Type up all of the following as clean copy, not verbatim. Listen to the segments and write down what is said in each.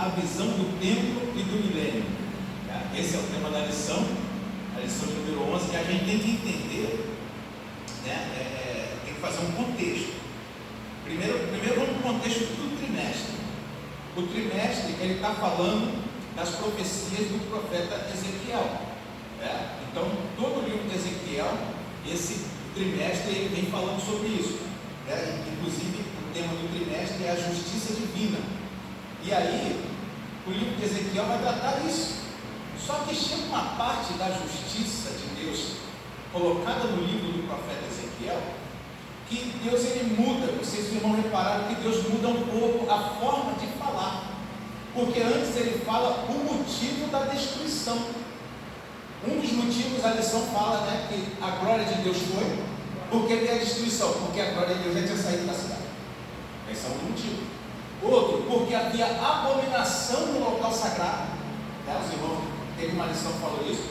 a visão do templo e do milênio. Esse é o tema da lição, a lição número 11, que a gente tem que entender, tem que fazer um contexto. Primeiro vamos para o contexto do trimestre. O trimestre, ele está falando das profecias do profeta Ezequiel. Então, todo o livro de Ezequiel, esse trimestre, ele vem falando sobre isso. Inclusive, o tema do trimestre é a justiça divina. E aí, o livro de Ezequiel vai tratar isso. Só que chega uma parte da justiça de Deus colocada no livro do profeta Ezequiel, que Deus ele muda. Vocês vão reparar que Deus muda um pouco a forma de falar, porque antes ele fala o motivo da destruição. Um dos motivos, a lição fala, que a glória de Deus foi porque veio a destruição, porque a glória de Deus já tinha saído da cidade. Esse é um motivo. Outro, porque havia abominação no local sagrado. Os irmãos teve uma lição que falou isso.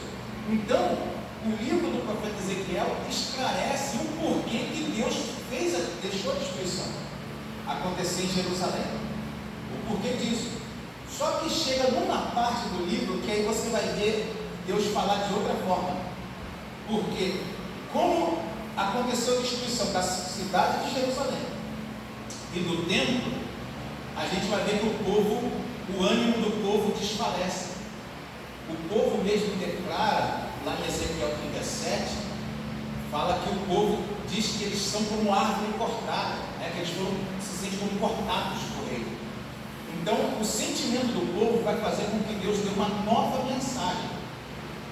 Então, o livro do profeta Ezequiel esclarece o porquê que Deus deixou a destruição acontecer em Jerusalém. O porquê disso. Só que chega numa parte do livro que aí você vai ver Deus falar de outra forma. Porque, como aconteceu a destruição da cidade de Jerusalém e do templo, a gente vai ver que o ânimo do povo desfalece. O povo mesmo declara, lá em Ezequiel 37, fala que o povo diz que eles são como árvore cortada, que eles se sentem como cortados por ele. Então, o sentimento do povo vai fazer com que Deus dê uma nova mensagem,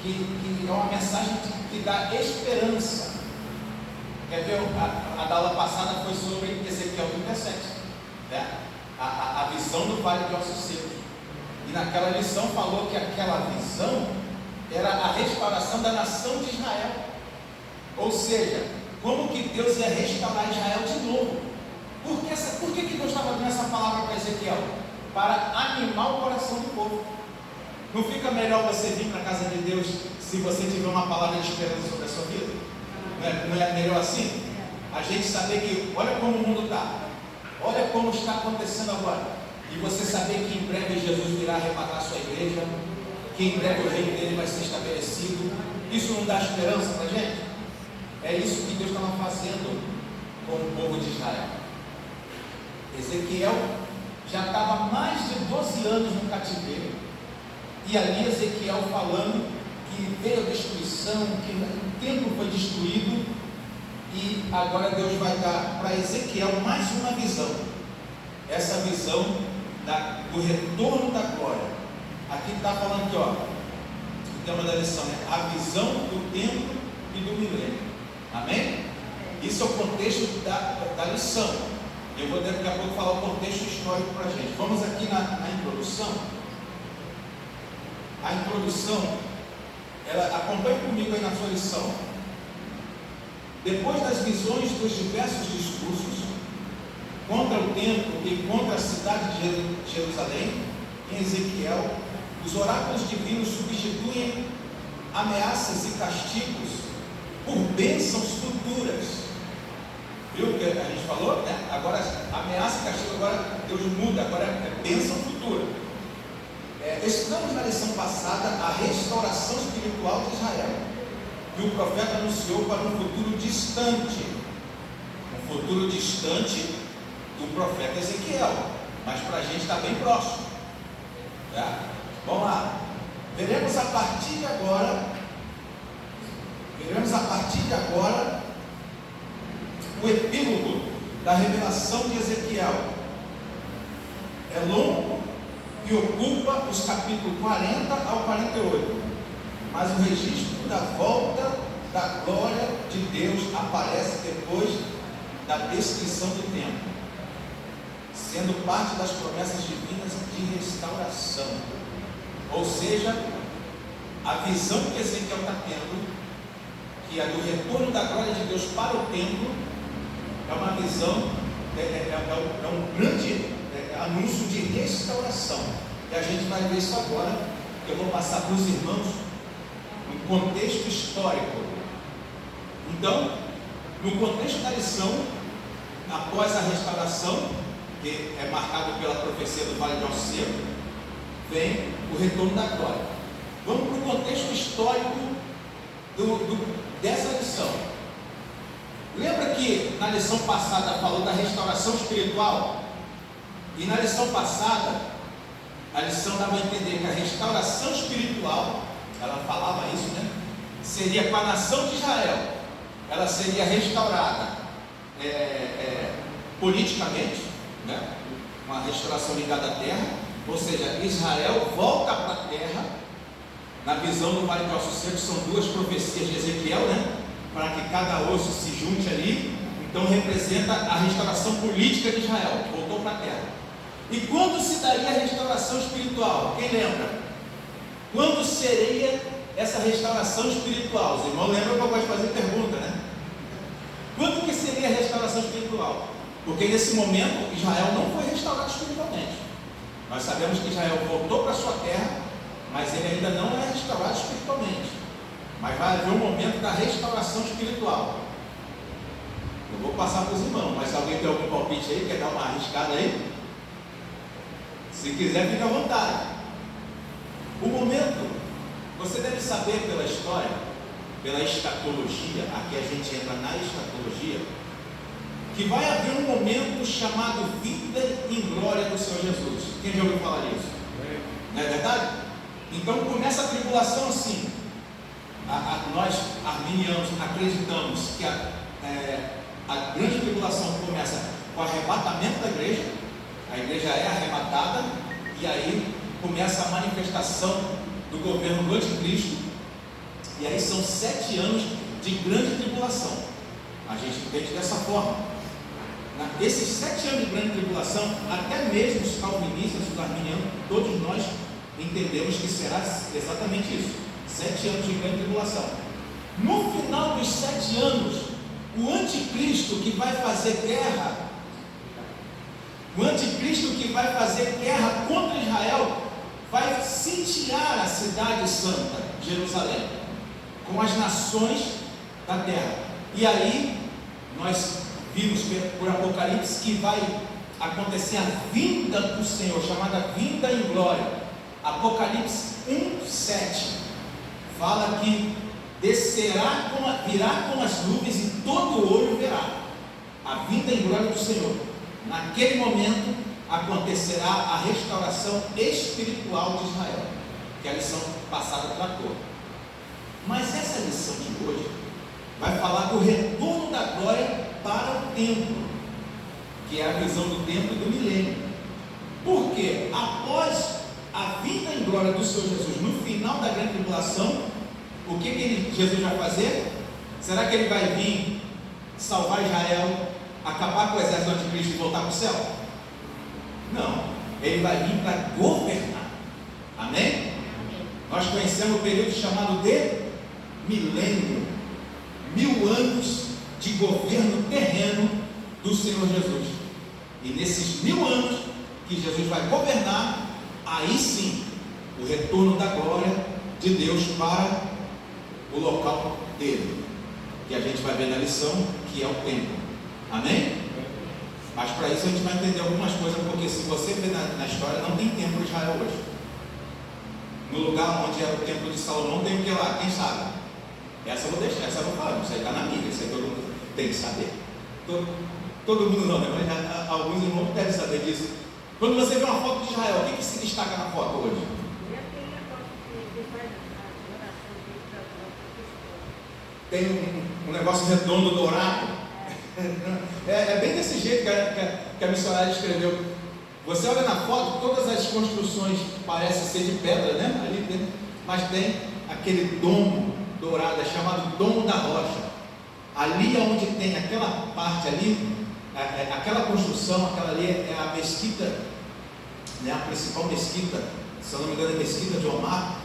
que é uma mensagem que dá esperança. Quer ver? A da aula passada foi sobre Ezequiel 37, a visão do vale de ossos secos. E naquela lição falou que aquela visão era a restauração da nação de Israel. Ou seja, como que Deus ia restaurar Israel de novo. Por que Deus estava dando essa palavra para Ezequiel? Para animar o coração do povo. Não fica melhor você vir para a casa de Deus se você tiver uma palavra de esperança sobre a sua vida? Não é melhor assim? A gente saber que, olha como o mundo está, olha como está acontecendo agora. E você saber que em breve Jesus virá arrebatar a sua igreja, que em breve o reino dele vai ser estabelecido. Isso não dá esperança para a gente? É isso que Deus estava fazendo com o povo de Israel. Ezequiel já estava mais de 12 anos no cativeiro, e ali Ezequiel falando que veio a destruição, que o templo foi destruído, e agora Deus vai dar para Ezequiel mais uma visão. Essa visão do retorno da glória. Aqui está falando aqui, o tema da lição é a visão do templo e do milênio. Amém? Isso é o contexto da lição. Eu vou daqui a pouco falar o contexto histórico para a gente. Vamos aqui na introdução. A introdução, acompanhe comigo aí na sua lição. Depois das visões dos diversos discursos contra o templo e contra a cidade de Jerusalém, em Ezequiel, os oráculos divinos substituem ameaças e castigos por bênçãos futuras. Viu o que a gente falou? Agora, ameaça e castigo, agora Deus muda, agora é bênção futura. Estudamos na lição passada a restauração espiritual de Israel, que o profeta anunciou para um futuro distante. Um futuro distante do profeta Ezequiel, mas para a gente está bem próximo. Vamos lá. Veremos a partir de agora o epílogo da revelação de Ezequiel. É longo e ocupa os capítulos 40 ao 48, mas o registro da volta da glória de Deus aparece depois da descrição do templo, sendo parte das promessas divinas de restauração. Ou seja, a visão que Ezequiel está tendo, que é do retorno da glória de Deus para o templo, é uma visão, é um grande anúncio de restauração. E a gente vai ver isso agora. Eu vou passar para os irmãos um contexto histórico. Então, no contexto da lição, após a restauração, que é marcado pela profecia do Vale de Ossos Secos, vem o retorno da glória. Vamos para o contexto histórico dessa lição. Lembra que na lição passada falou da restauração espiritual? E na lição passada, a lição dava a entender que a restauração espiritual, ela falava isso, né? Seria com a nação de Israel. Ela seria restaurada politicamente, né? Uma restauração ligada à terra, ou seja, Israel volta para a terra. Na visão do Vale de Ossos Secos, são duas profecias de Ezequiel, né? Para que cada osso se junte ali. Então representa a restauração política de Israel, voltou para a terra. E quando se daria a restauração espiritual? Quem lembra? Quando seria essa restauração espiritual? Os irmãos lembram que eu gosto de fazer pergunta, né? Quando que seria a restauração espiritual? Porque nesse momento Israel não foi restaurado espiritualmente. Nós sabemos que Israel voltou para a sua terra, mas ele ainda não é restaurado espiritualmente. Mas vai haver um momento da restauração espiritual. Eu vou passar para os irmãos, mas se alguém tem algum palpite aí, quer dar uma arriscada aí? Se quiser, fica à vontade. O momento, você deve saber pela história, pela escatologia, aqui a gente entra na escatologia, que vai haver um momento chamado vida em glória do Senhor Jesus. Quem já ouviu falar disso? Não é verdade? Então começa a tribulação assim. Nós, arminianos, acreditamos que a grande tribulação começa com o arrebatamento da igreja. A igreja é arrebatada, e aí começa a manifestação do governo do anticristo, e aí são 7 anos de grande tribulação. A gente entende dessa forma. Esses 7 anos de grande tribulação, até mesmo os calvinistas, os arminianos, todos nós entendemos que será exatamente isso, 7 anos de grande tribulação. No final dos 7 anos, o anticristo que vai fazer guerra, contra Israel, vai sitiar a cidade santa, Jerusalém, com as nações da terra. E aí nós vimos por Apocalipse que vai acontecer a vinda do Senhor, chamada vinda em glória. Apocalipse 1:7 fala que virá com as nuvens e todo o olho verá a vinda em glória do Senhor. Naquele momento acontecerá a restauração espiritual de Israel, que é a lição passada tratou. Mas essa lição de hoje vai falar do retorno da glória para o templo, que é a visão do templo e do milênio. Porque após a vinda em glória do Senhor Jesus, no final da grande tribulação, o que Jesus vai fazer? Será que ele vai vir salvar Israel, acabar com o exército do anticristo e voltar para o céu? Não, ele vai vir para governar. Amém? Amém? Nós conhecemos o período chamado de milênio, 1000 anos de governo terreno do Senhor Jesus. E nesses 1000 anos que Jesus vai governar, aí sim, o retorno da glória de Deus para o local dele, que a gente vai ver na lição, que é o templo. Amém? Mas para isso a gente vai entender algumas coisas, porque se você ver na história, não tem templo de Israel hoje. No lugar onde era o templo de Salomão, tem o que lá? Quem sabe? Essa eu vou deixar, essa eu vou falar, isso aí está na Bíblia, isso aí todo mundo tem que saber. Todo mundo não, né? Mas alguns irmãos devem saber disso. Quando você vê uma foto de Israel, o que se destaca na foto hoje? Tem um negócio redondo, dourado. É bem desse jeito que a missionária escreveu. Você olha na foto, todas as construções parecem ser de pedra, né? Ali dentro, mas tem aquele domo dourado, é chamado domo da rocha. Ali onde tem aquela parte ali, aquela construção, aquela ali é a mesquita, né? A principal mesquita, se eu não me engano é a mesquita de Omar.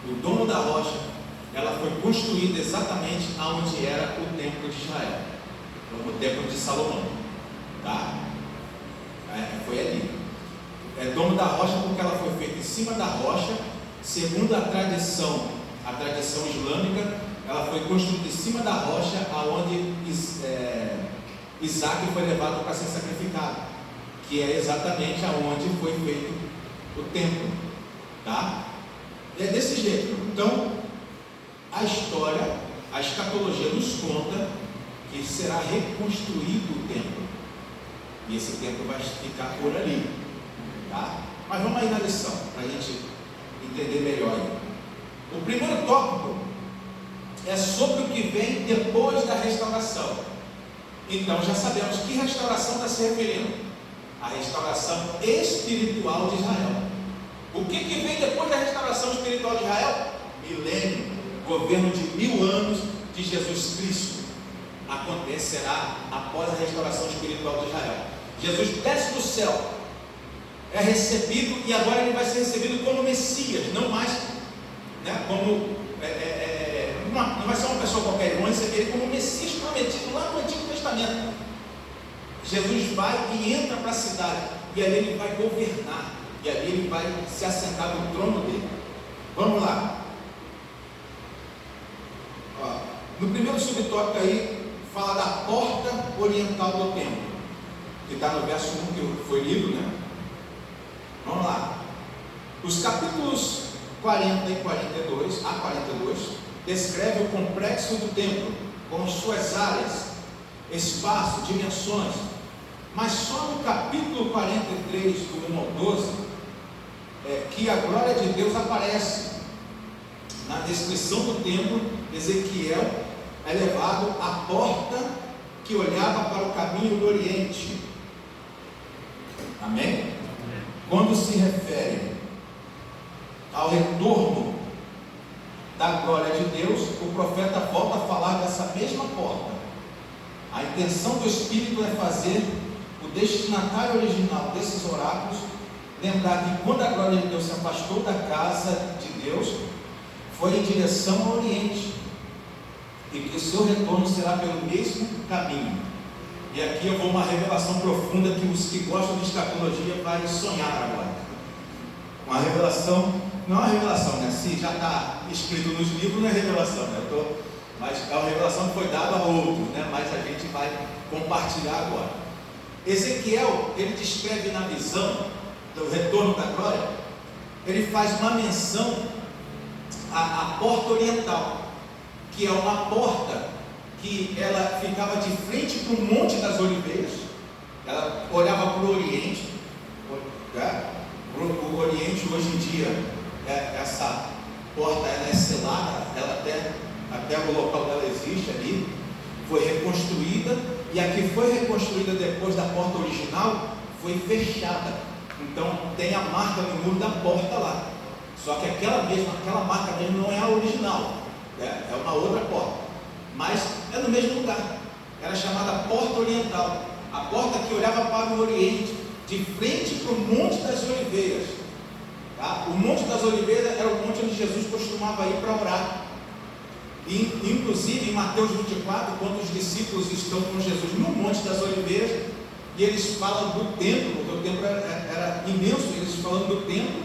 O domo da rocha, ela foi construída exatamente aonde era o templo de Israel, o templo de Salomão, tá? Foi ali. É domo da rocha porque ela foi feita em cima da rocha, segundo a tradição islâmica. Ela foi construída em cima da rocha aonde Isaac foi levado para ser sacrificado, que é exatamente aonde foi feito o templo. Tá? É desse jeito. Então, a história, a escatologia nos conta que será reconstruído o templo. E esse templo vai ficar por ali. Tá? Mas vamos aí na lição, para a gente entender melhor. O primeiro tópico é sobre o que vem depois da restauração. Então já sabemos que restauração está se referindo. A restauração espiritual de Israel. O que vem depois da restauração espiritual de Israel? Milênio, governo de 1000 anos de Jesus Cristo. Acontecerá após a restauração espiritual de Israel. Jesus desce do céu, é recebido, e agora ele vai ser recebido como Messias, não mais, né, como não vai ser uma pessoa qualquer, ele vai receber ele como Messias prometido lá no Antigo Testamento. Jesus vai e entra para a cidade, e ali ele vai governar, e ali ele vai se assentar no trono dele. Vamos lá. Ó, no primeiro subtópico aí, fala da porta oriental do templo, que está no verso 1 que foi lido, né? Vamos lá. Os capítulos 40 e 42, a 42, descreve o complexo do templo, com suas áreas, espaço, dimensões. Mas só no capítulo 43, do 1 ao 12, que a glória de Deus aparece. Na descrição do templo, Ezequiel é levado à porta que olhava para o caminho do Oriente. Amém? Quando se refere ao retorno da glória de Deus, o profeta volta a falar dessa mesma porta. A intenção do Espírito é fazer o destinatário original desses oráculos lembrar que quando a glória de Deus se afastou da casa de Deus, foi em direção ao Oriente, e que o seu retorno será pelo mesmo caminho. E aqui eu vou uma revelação profunda que os que gostam de escatologia vai sonhar agora. Uma revelação, não é uma revelação, né? Se já está escrito nos livros, não é revelação, né? Mas é uma revelação que foi dada a outros, né? Mas a gente vai compartilhar agora. Ezequiel, ele descreve na visão do retorno da glória, ele faz uma menção à porta oriental, que é uma porta que ela ficava de frente para o Monte das Oliveiras. Ela olhava para o Oriente, o Oriente hoje em dia, essa porta ela é selada, ela até o local dela existe ali, foi reconstruída, e a que foi reconstruída depois da porta original foi fechada. Então tem a marca no muro da porta lá. Só que aquela marca mesmo não é a original, é uma outra porta, mas é no mesmo lugar. Era chamada Porta Oriental, a porta que olhava para o Oriente, de frente para o Monte das Oliveiras. Tá? O Monte das Oliveiras era o monte onde Jesus costumava ir para orar. E, inclusive em Mateus 24, quando os discípulos estão com Jesus no Monte das Oliveiras, e eles falam do templo, porque o templo era imenso, eles falando do templo,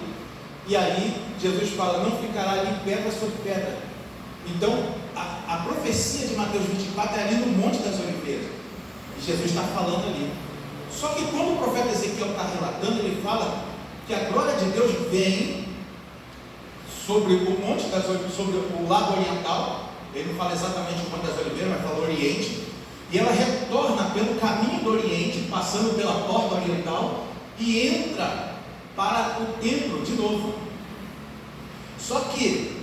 e aí Jesus fala, não ficará ali pedra sobre pedra. Então a profecia de Mateus 24 é ali no Monte das Oliveiras, e Jesus está falando ali. Só que quando o profeta Ezequiel está relatando, ele fala que a glória de Deus vem sobre o Monte das Oliveiras, sobre o lado oriental. Ele não fala exatamente o Monte das Oliveiras, mas fala Oriente, e ela retorna pelo caminho do Oriente, passando pela porta oriental, e entra para o templo de novo. Só que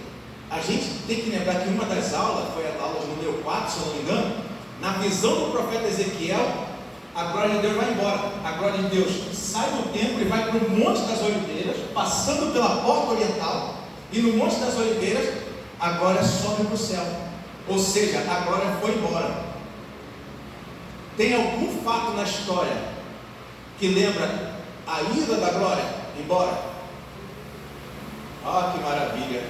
a gente tem que lembrar que uma das aulas, foi a aula de número 4, se eu não me engano, na visão do profeta Ezequiel, a glória de Deus vai embora. A glória de Deus sai do templo e vai para o Monte das Oliveiras, passando pela porta oriental, e no Monte das Oliveiras a glória sobe para o céu, ou seja, a glória foi embora. Tem algum fato na história que lembra a ida da glória embora? Ah, que maravilha!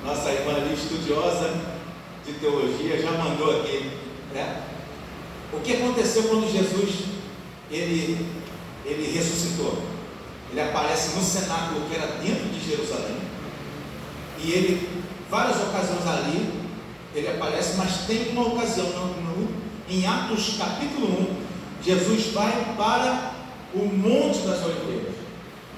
Nossa irmã ali, estudiosa de teologia, já mandou aqui, né? O que aconteceu quando Jesus ele ressuscitou? Ele aparece no cenáculo que era dentro de Jerusalém, e ele, várias ocasiões ali, ele aparece, mas tem uma ocasião em Atos capítulo 1, Jesus vai para o Monte das Oliveiras.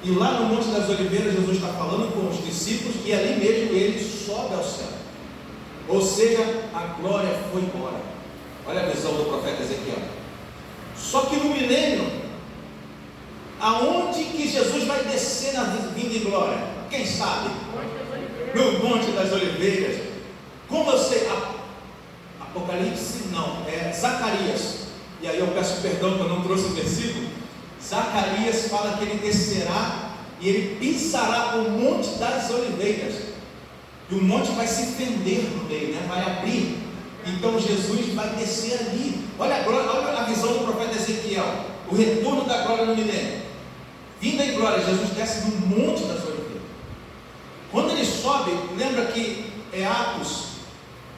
E lá no Monte das Oliveiras, Jesus está falando com os discípulos, e ali mesmo ele sobe ao céu. Ou seja, a glória foi embora. Olha a visão do profeta Ezequiel. Só que no milênio, aonde que Jesus vai descer na vinda em glória? Quem sabe? No Monte das Oliveiras. Como eu sei? Apocalipse não, é Zacarias. E aí eu peço perdão que eu não trouxe o versículo. Zacarias fala que ele descerá e ele pisará o Monte das Oliveiras. E o monte vai se fender no meio, né? Vai abrir. Então Jesus vai descer ali. Olha a glória, olha a visão do profeta Ezequiel. O retorno da glória no milênio. Vinda em glória, Jesus desce no Monte das Oliveiras. Quando ele sobe, lembra que é Atos,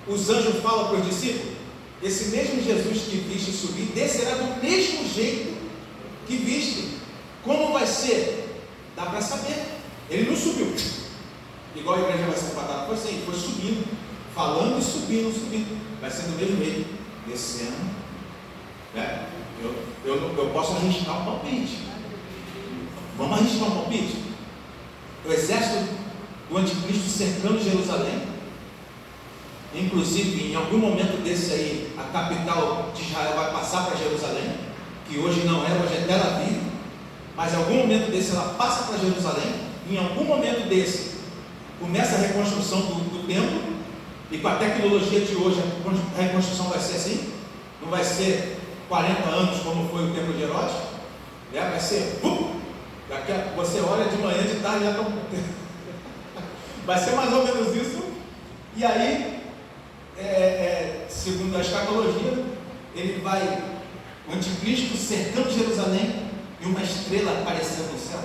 os anjos falam para os discípulos: esse mesmo Jesus que viste subir, descerá do mesmo jeito que viste. Como vai ser? Dá para saber. Ele não subiu igual a igreja vai ser patada, foi assim, foi subindo, falando e subindo, subindo. Vai ser do mesmo jeito, descendo. Né? Eu posso arriscar um palpite. Vamos arriscar um palpite? O exército do anticristo cercando Jerusalém. Inclusive, em algum momento desse aí, a capital de Israel vai passar para Jerusalém, que hoje não é, hoje é Tel Aviv. Mas em algum momento desse ela passa para Jerusalém. Em algum momento desse começa a reconstrução do templo. E com a tecnologia de hoje, a reconstrução vai ser assim. Não vai ser 40 anos como foi o templo de Herodes. Vai ser você olha de manhã, de tarde já está. Vai ser mais ou menos isso. E aí, segundo a escatologia, ele vai, o anticristo cercando Jerusalém, e uma estrela aparecendo no céu,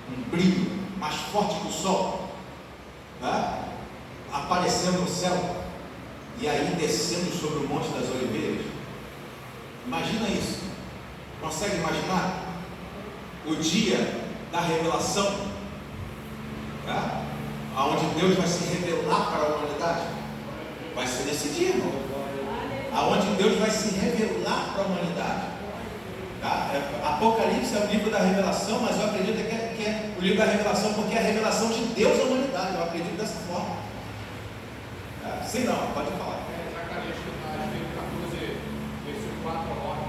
um brilho mais forte que o sol, tá? Aparecendo no céu, e aí descendo sobre o Monte das Oliveiras. Imagina isso. Consegue imaginar o dia da revelação, tá? Aonde Deus vai se revelar para a humanidade? Vai ser nesse dia, irmão. Aonde Deus vai se revelar para a humanidade, tá? Apocalipse é o livro da revelação, mas eu acredito que é o livro da revelação porque é a revelação de Deus à humanidade. Eu acredito dessa forma. Sim, não, pode falar. Zacarias 14, versículo 4 a 9,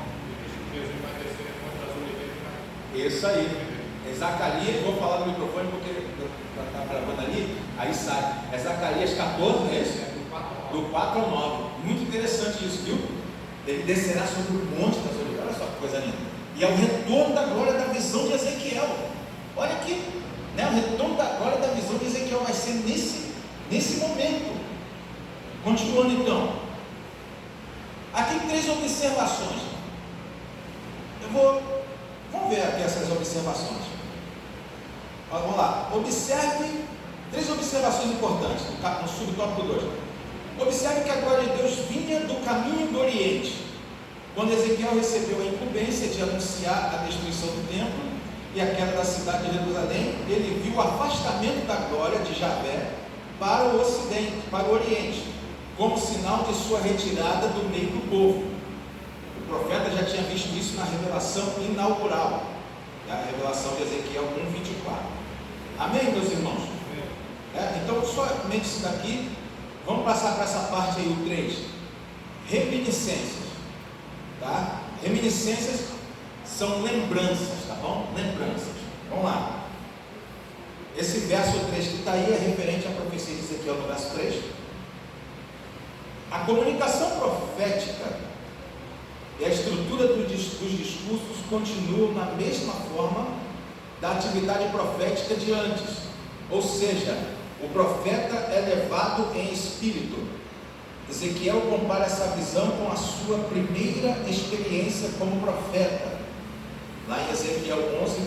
Jesus vai descer no Monte das Oliveiras. Isso aí. É Zacarias, vou falar no microfone porque está gravando ali, aí sai. É Zacarias 14, não é isso? Do 4 ao 9. Muito interessante isso, viu? Ele descerá sobre o Monte das Oliveiras. Olha só que coisa linda. E é o retorno da glória da visão de Ezequiel. Olha aqui, né? O retorno da glória da visão de Ezequiel vai ser nesse momento. Continuando então, aqui 3 observações. Vamos ver aqui essas observações. Vamos lá, observe 3 observações importantes no subtópico 2. Observe que a glória de Deus vinha do caminho do Oriente. Quando Ezequiel recebeu a incumbência de anunciar a destruição do templo e a queda da cidade de Jerusalém, ele viu o afastamento da glória de Javé para o ocidente, para o Oriente, como sinal de sua retirada do meio do povo. O profeta já tinha visto isso na revelação inaugural, a revelação de Ezequiel 1:24. Amém, meus irmãos? Então, somente isso daqui. Vamos passar para essa parte aí, o 3. Reminiscências. Tá? Reminiscências são lembranças, tá bom? Lembranças. Vamos lá. Esse verso 3 que está aí é referente à profecia de Ezequiel no verso 3. A comunicação profética e a estrutura dos discursos continuam na mesma forma da atividade profética de antes. Ou seja, o profeta é levado em espírito. Ezequiel compara essa visão com a sua primeira experiência como profeta. Lá em Ezequiel 11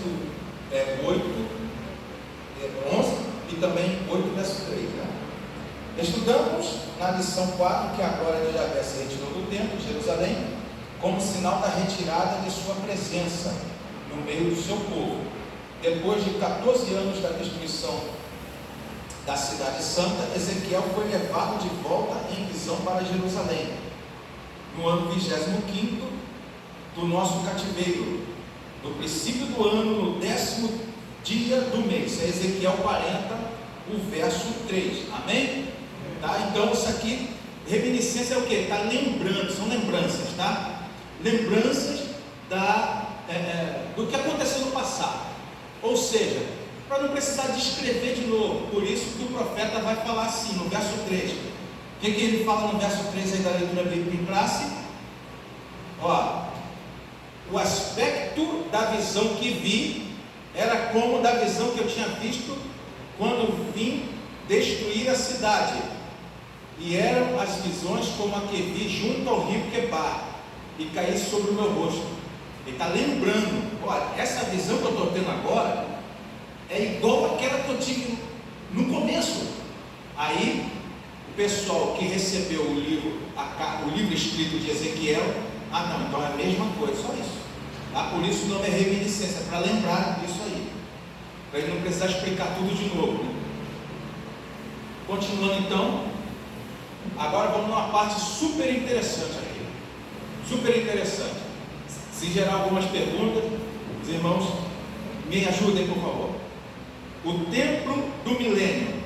e também 8 verso 3. Né? Estudamos na lição 4 que a glória de Javé se retirou do templo de Jerusalém como sinal da retirada de sua presença no meio do seu povo. Depois de 14 anos da destruição da cidade santa, Ezequiel foi levado de volta em visão para Jerusalém, no ano 25º do nosso cativeiro. No princípio do ano, no 15º dia do mês. É Ezequiel 40, o verso 3. Amém? Tá? Então isso aqui, reminiscência é o que? Está lembrando, são lembranças, tá? Lembranças do que aconteceu no passado. Ou seja, para não precisar descrever de novo. Por isso que o profeta vai falar assim, no verso 3. O que ele fala no verso 3 aí da leitura bíblica em classe? Ó, o aspecto da visão que vi era como da visão que eu tinha visto quando vim destruir a cidade, e eram as visões como a que vi junto ao rio Quebar, e caí sobre o meu rosto. Ele está lembrando, olha, essa visão que eu estou tendo agora é igual àquela que eu tive no começo. Aí o pessoal que recebeu o livro escrito de Ezequiel, não, então é a mesma coisa, só isso. Tá? Por isso o nome é reminiscência, para lembrar disso aí, para ele não precisar explicar tudo de novo, né? Continuando então, agora vamos numa parte super interessante aqui, super interessante. Se gerar algumas perguntas, os irmãos me ajudem, por favor. O templo do milênio.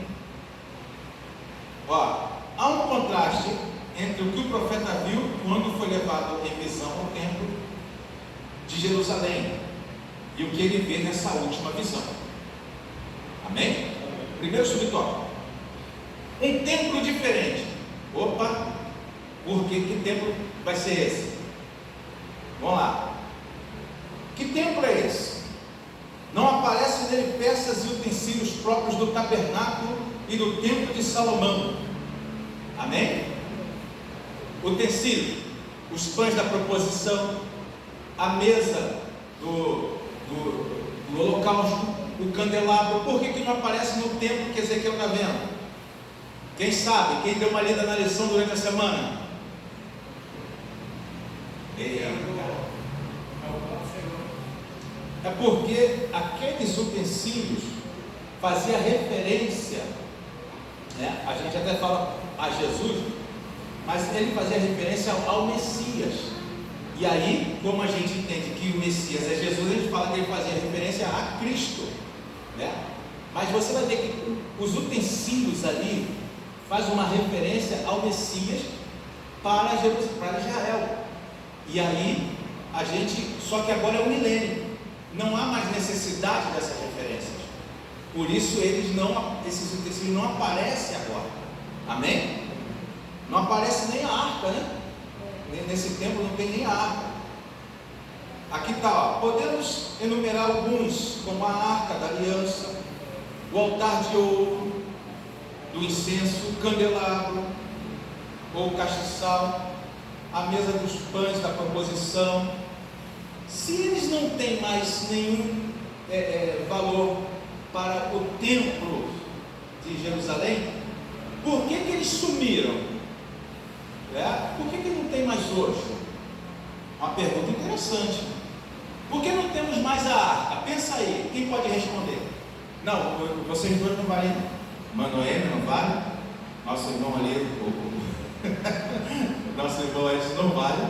Ó, há um contraste entre o que o profeta viu quando foi levado em visão ao templo de Jerusalém e o que ele vê nessa última visão. Amém? Primeiro subtópico: um templo diferente. Opa, por que templo vai ser esse? Vamos lá. Que templo é esse? Não aparecem nele peças e utensílios próprios do tabernáculo e do templo de Salomão. Amém? Utensílios: os pães da proposição, a mesa do holocausto, o candelabro. Por que não aparece no templo que Ezequiel está vendo? Quem sabe? Quem deu uma lida na lição durante a semana? É porque aqueles utensílios faziam referência, né? A gente até fala a Jesus, mas ele fazia referência ao Messias. E aí, como a gente entende que o Messias é Jesus, a gente fala que ele fazia referência a Cristo, né? Mas você vai ver que os utensílios ali faz uma referência ao Messias para Israel. E aí a gente, só que agora é o milênio, não há mais necessidade dessas referências. Por isso esses utensílios não aparecem agora. Amém? Não aparece nem a arca, né? Nesse templo não tem nem a arca. Aqui está, podemos enumerar alguns, como a arca da aliança, o altar de ouro, do incenso, o candelabro, ou o castiçal, a mesa dos pães da proposição. Se eles não têm mais nenhum valor para o templo de Jerusalém, por que eles sumiram? Por que não tem mais hoje? Uma pergunta interessante. Por que não temos mais a arca? Pensa aí, quem pode responder? Não, vocês dois não valem. Manoel não vale. Nosso irmão ali, nosso irmão Edson não vale.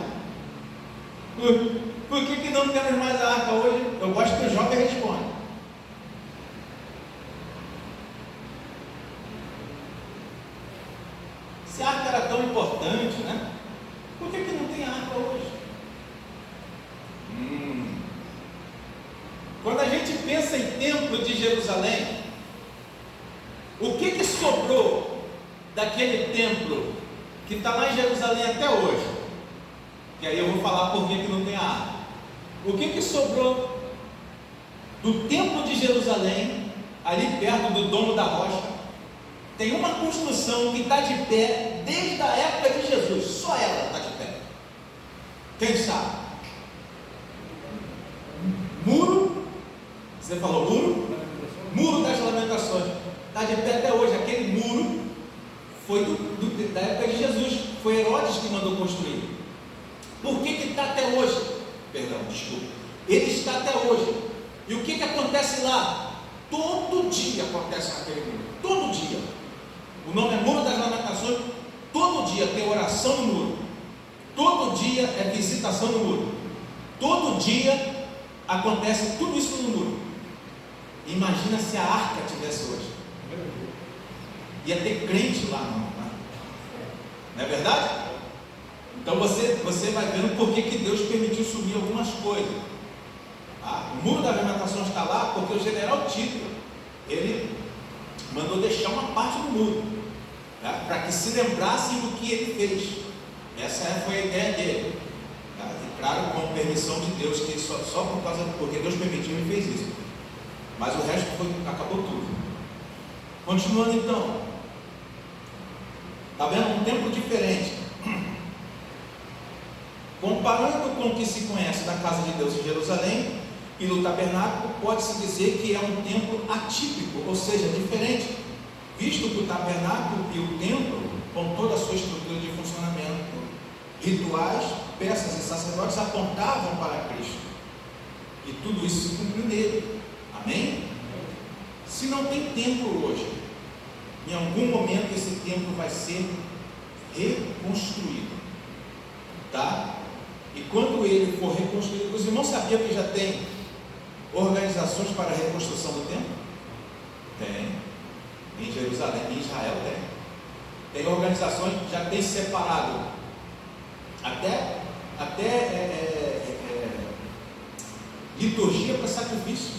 Por que não temos mais a arca hoje? Eu gosto que o Joca responde. Se a arca era tão importante, né? Por que não tem arca hoje? Quando a gente pensa em templo de Jerusalém, o que sobrou daquele templo que está lá em Jerusalém até hoje? Que aí eu vou falar por que não tem a arca. O que sobrou do templo de Jerusalém, ali perto do Domo da Rocha? Tem uma construção que está de pé desde a época de Jesus, só ela está de pé. Quem sabe? Muro, você falou muro? Muro das Lamentações, está de pé até hoje. Aquele muro foi da época de Jesus, foi Herodes que mandou construir. Por que está até hoje? Perdão, desculpa. Ele está até hoje. E o que acontece lá? Todo dia acontece naquele muro, todo dia. O nome é Muro das Lamentações. Todo dia tem oração no muro, todo dia é visitação no muro, todo dia acontece tudo isso no muro. Imagina se a arca tivesse hoje. Ia ter crente lá, não é verdade? Então você vai vendo por que Deus permitiu sumir algumas coisas. O muro da lamentação está lá porque o general Tito, ele mandou deixar uma parte do muro, para que se lembrassem do que ele fez. Essa foi a ideia dele. E claro, com permissão de Deus, que só por causa, porque Deus permitiu, ele fez isso. Mas o resto acabou tudo. Continuando então. Está vendo? Um templo diferente. Comparando com o que se conhece da casa de Deus em Jerusalém e do tabernáculo, pode-se dizer que é um templo atípico, ou seja, diferente, visto que o tabernáculo e o templo, com toda a sua estrutura de funcionamento, rituais, peças e sacerdotes, apontavam para Cristo, e tudo isso se cumpriu nele. Amém? Se não tem templo hoje, em algum momento esse templo vai ser reconstruído, tá? E quando ele for reconstruído, os irmãos sabiam que já tem organizações para a reconstrução do templo? Tem. Em Jerusalém, em Israel tem. Tem organizações que já tem separado até liturgia para sacrifício,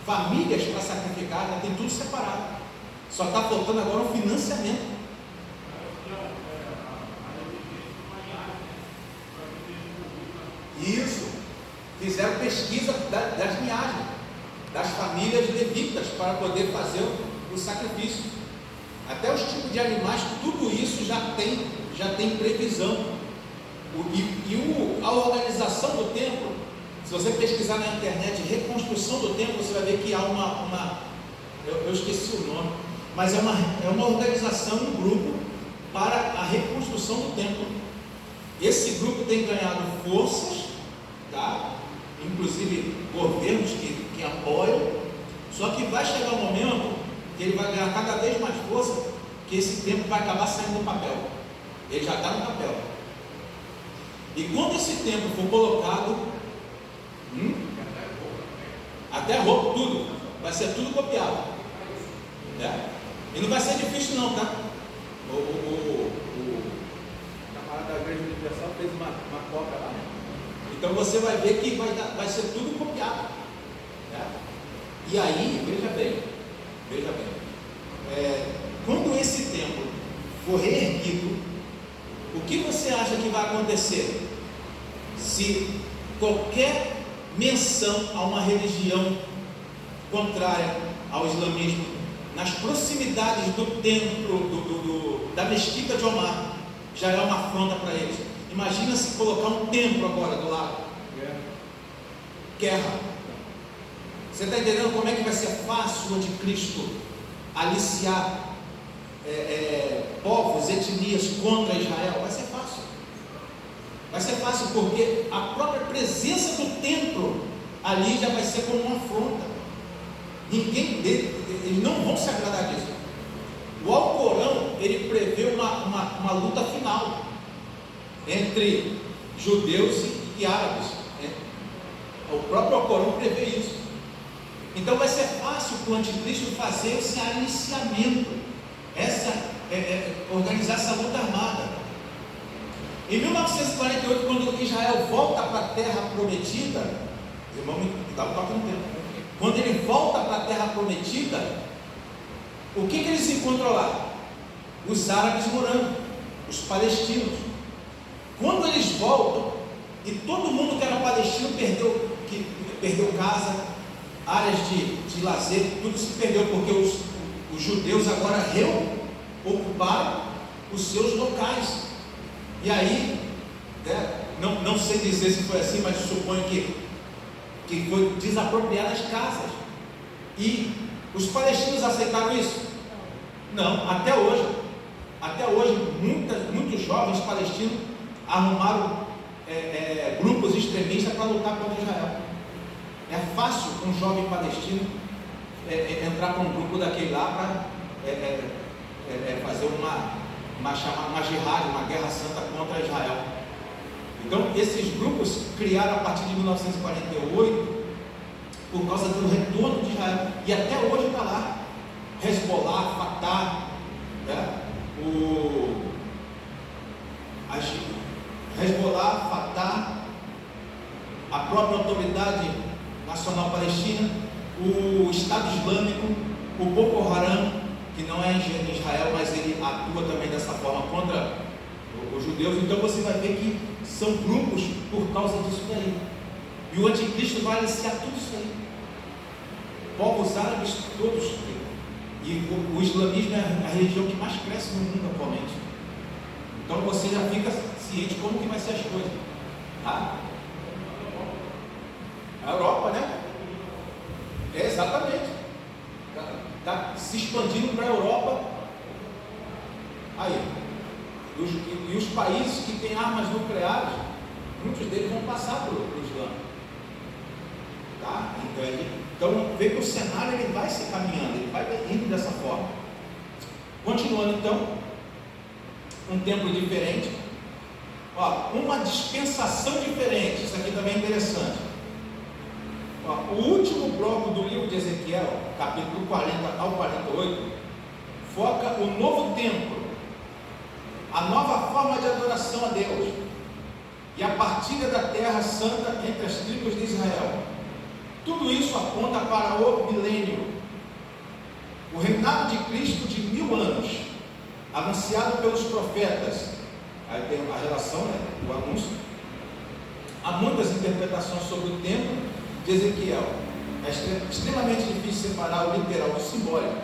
famílias para sacrificar, já tem tudo separado. Só está faltando agora um financiamento. Isso, fizeram pesquisa das linhagens, das famílias levíticas, para poder fazer o sacrifício. Até os tipos de animais, tudo isso já tem previsão. A organização do templo, se você pesquisar na internet reconstrução do templo, você vai ver que há eu esqueci o nome, mas é uma organização, um grupo para a reconstrução do templo. Esse grupo tem ganhado forças, tá? Inclusive governos que apoiam, só que vai chegar um momento que ele vai ganhar cada vez mais força, que esse templo vai acabar saindo do papel. Ele já está no papel. E quando esse templo for colocado, até roupa, tudo, vai ser tudo copiado. E não vai ser difícil não, tá? O camarada da Igreja Universal fez uma cópia lá. Então você vai ver que vai ser tudo copiado. E aí, veja bem, quando esse templo for reerguido, o que você acha que vai acontecer se qualquer menção a uma religião contrária ao islamismo nas proximidades do templo, da mesquita de Omar, já é uma afronta para eles? Imagina se colocar um templo agora do lado. Guerra. Você está entendendo como é que vai ser fácil o anticristo aliciar povos, etnias contra Israel? Vai ser fácil. Vai ser fácil porque a própria presença do templo ali já vai ser como uma afronta. Eles não vão se agradar disso. O Alcorão, ele prevê uma luta final entre judeus e árabes. O próprio Alcorão prevê isso. Então vai ser fácil para o anticristo fazer esse aliciamento, organizar essa luta armada. Em 1948, quando Israel volta para a terra prometida, irmão, me dá um toque no tempo. Quando ele volta para a terra prometida, o que eles encontram lá? Os árabes morando, os palestinos. Quando eles voltam, e todo mundo que era palestino perdeu casa, áreas de lazer, tudo se perdeu, porque os judeus agora reocuparam os seus locais. E aí, não sei dizer se foi assim, mas suponho que foi desapropriar as casas. E os palestinos aceitaram isso? Não, até hoje. Até hoje, muitos jovens palestinos arrumaram grupos extremistas para lutar contra Israel. É fácil um jovem palestino entrar para um grupo daquele lá para fazer uma jihad, uma guerra santa contra Israel. Então esses grupos criaram a partir de 1948 por causa do retorno de Israel, e até hoje está lá. Hezbollah, Fatah, né? Hezbollah, Fatah, a própria autoridade nacional palestina, o Estado Islâmico, o Boko Haram, que não é em Israel, mas ele atua também dessa forma contra os judeus. Então você vai ver que são grupos por causa disso daí. E o anticristo vai aliciar tudo isso aí. Povos árabes todos. E o islamismo é a religião que mais cresce no mundo atualmente. Então você já fica ciente como que vai ser as coisas. Tá? A Europa, né? É, exatamente. Está se expandindo para a Europa. Aí. E os países que têm armas nucleares, muitos deles vão passar para o Islã. Tá? Então, vê que o cenário ele vai se caminhando, ele vai indo dessa forma. Continuando então, um tempo diferente. Ó, uma dispensação diferente. Isso aqui também é interessante. Ó, o último bloco do livro de Ezequiel, capítulo 40 ao 48, foca o novo templo, a nova forma de adoração a Deus e a partilha da terra santa entre as tribos de Israel. Tudo isso aponta para o milênio, o reinado de Cristo de 1000 anos, anunciado pelos profetas. Aí tem a relação, né, o anúncio. Há muitas interpretações sobre o templo de Ezequiel. É extremamente difícil separar o literal do simbólico.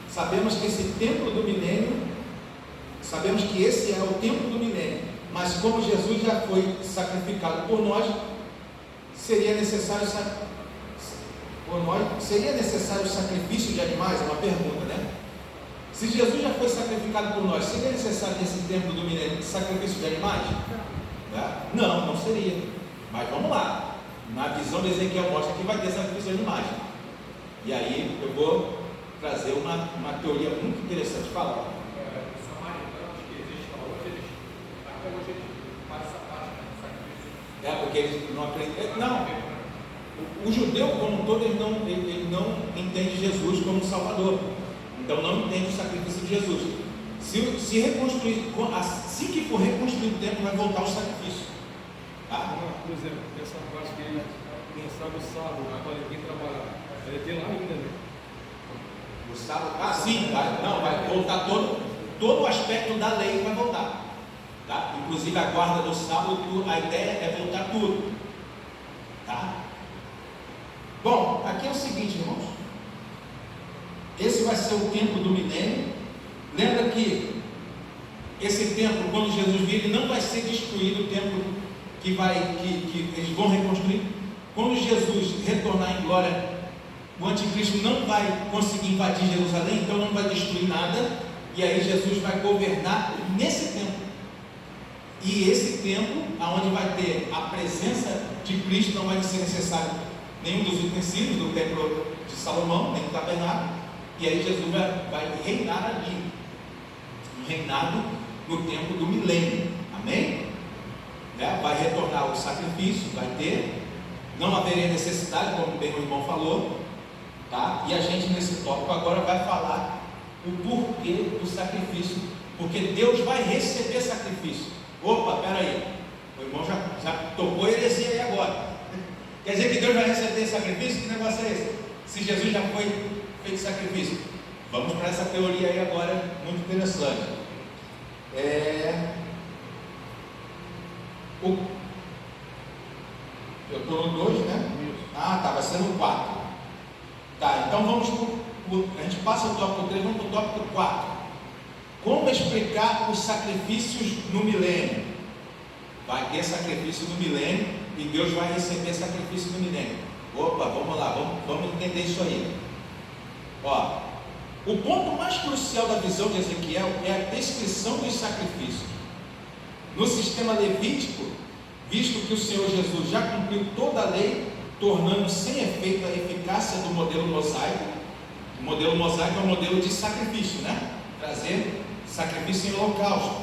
Sabemos que esse templo do milênio, sabemos que esse é o templo do milênio, mas como Jesus já foi sacrificado por nós, seria necessário sacrifício de animais? É uma pergunta, né? Se Jesus já foi sacrificado por nós, seria necessário nesse templo do milênio sacrifício de animais? Não, não seria. Mas vamos lá. Na visão de Ezequiel mostra que vai ter sacrifício de animais. E aí eu vou trazer uma teoria muito interessante. Fala. Os samaritanos que existem hoje, até hoje eles fazem essa parte do sacrifício. Porque eles não acreditam. Não. O judeu como um todo, ele não entende Jesus como Salvador. Então não entende o sacrifício de Jesus. Se reconstruir, assim que for reconstruído o templo, vai voltar o sacrifício. Tá? Por exemplo, essa parte que ele não sabe o sábado, para ninguém trabalhar, ele tem lá ainda, né? O sábado, sim, vai voltar todo o aspecto da lei vai voltar. Tá? Inclusive a guarda do sábado, a ideia é voltar tudo. Tá? Bom, aqui é o seguinte, irmãos. Esse vai ser o templo do milênio. Lembra que esse templo, quando Jesus vir, ele não vai ser destruído, o templo que eles vão reconstruir. Quando Jesus retornar em glória, o anticristo não vai conseguir invadir Jerusalém, então não vai destruir nada, e aí Jesus vai governar nesse templo. E esse templo, aonde vai ter a presença de Cristo, não vai ser necessário nenhum dos utensílios do templo de Salomão, nem do tabernáculo, e aí Jesus vai reinar ali, um reinado no tempo do milênio. Amém? Vai retornar o sacrifício, vai ter, não haveria necessidade, como bem o irmão falou, tá? E a gente nesse tópico agora vai falar o porquê do sacrifício, porque Deus vai receber sacrifício. Opa, peraí, o irmão já tocou heresia aí agora. Quer dizer que Deus vai receber sacrifício? Que negócio é esse? Se Jesus já foi feito sacrifício. Vamos para essa teoria aí agora, muito interessante. Eu estou no 2, né? Vai ser no 4. Tá, então vamos a gente passa o tópico 3, vamos para o tópico 4. Como explicar os sacrifícios no milênio? Vai ter sacrifício no milênio e Deus vai receber sacrifício no milênio. Opa, vamos lá, vamos entender isso aí. Ó, o ponto mais crucial da visão de Ezequiel é a descrição dos sacrifícios. No sistema levítico, visto que o Senhor Jesus já cumpriu toda a lei, tornando sem efeito a eficácia do modelo mosaico. O modelo mosaico é um modelo de sacrifício, né? Trazer sacrifício em holocausto.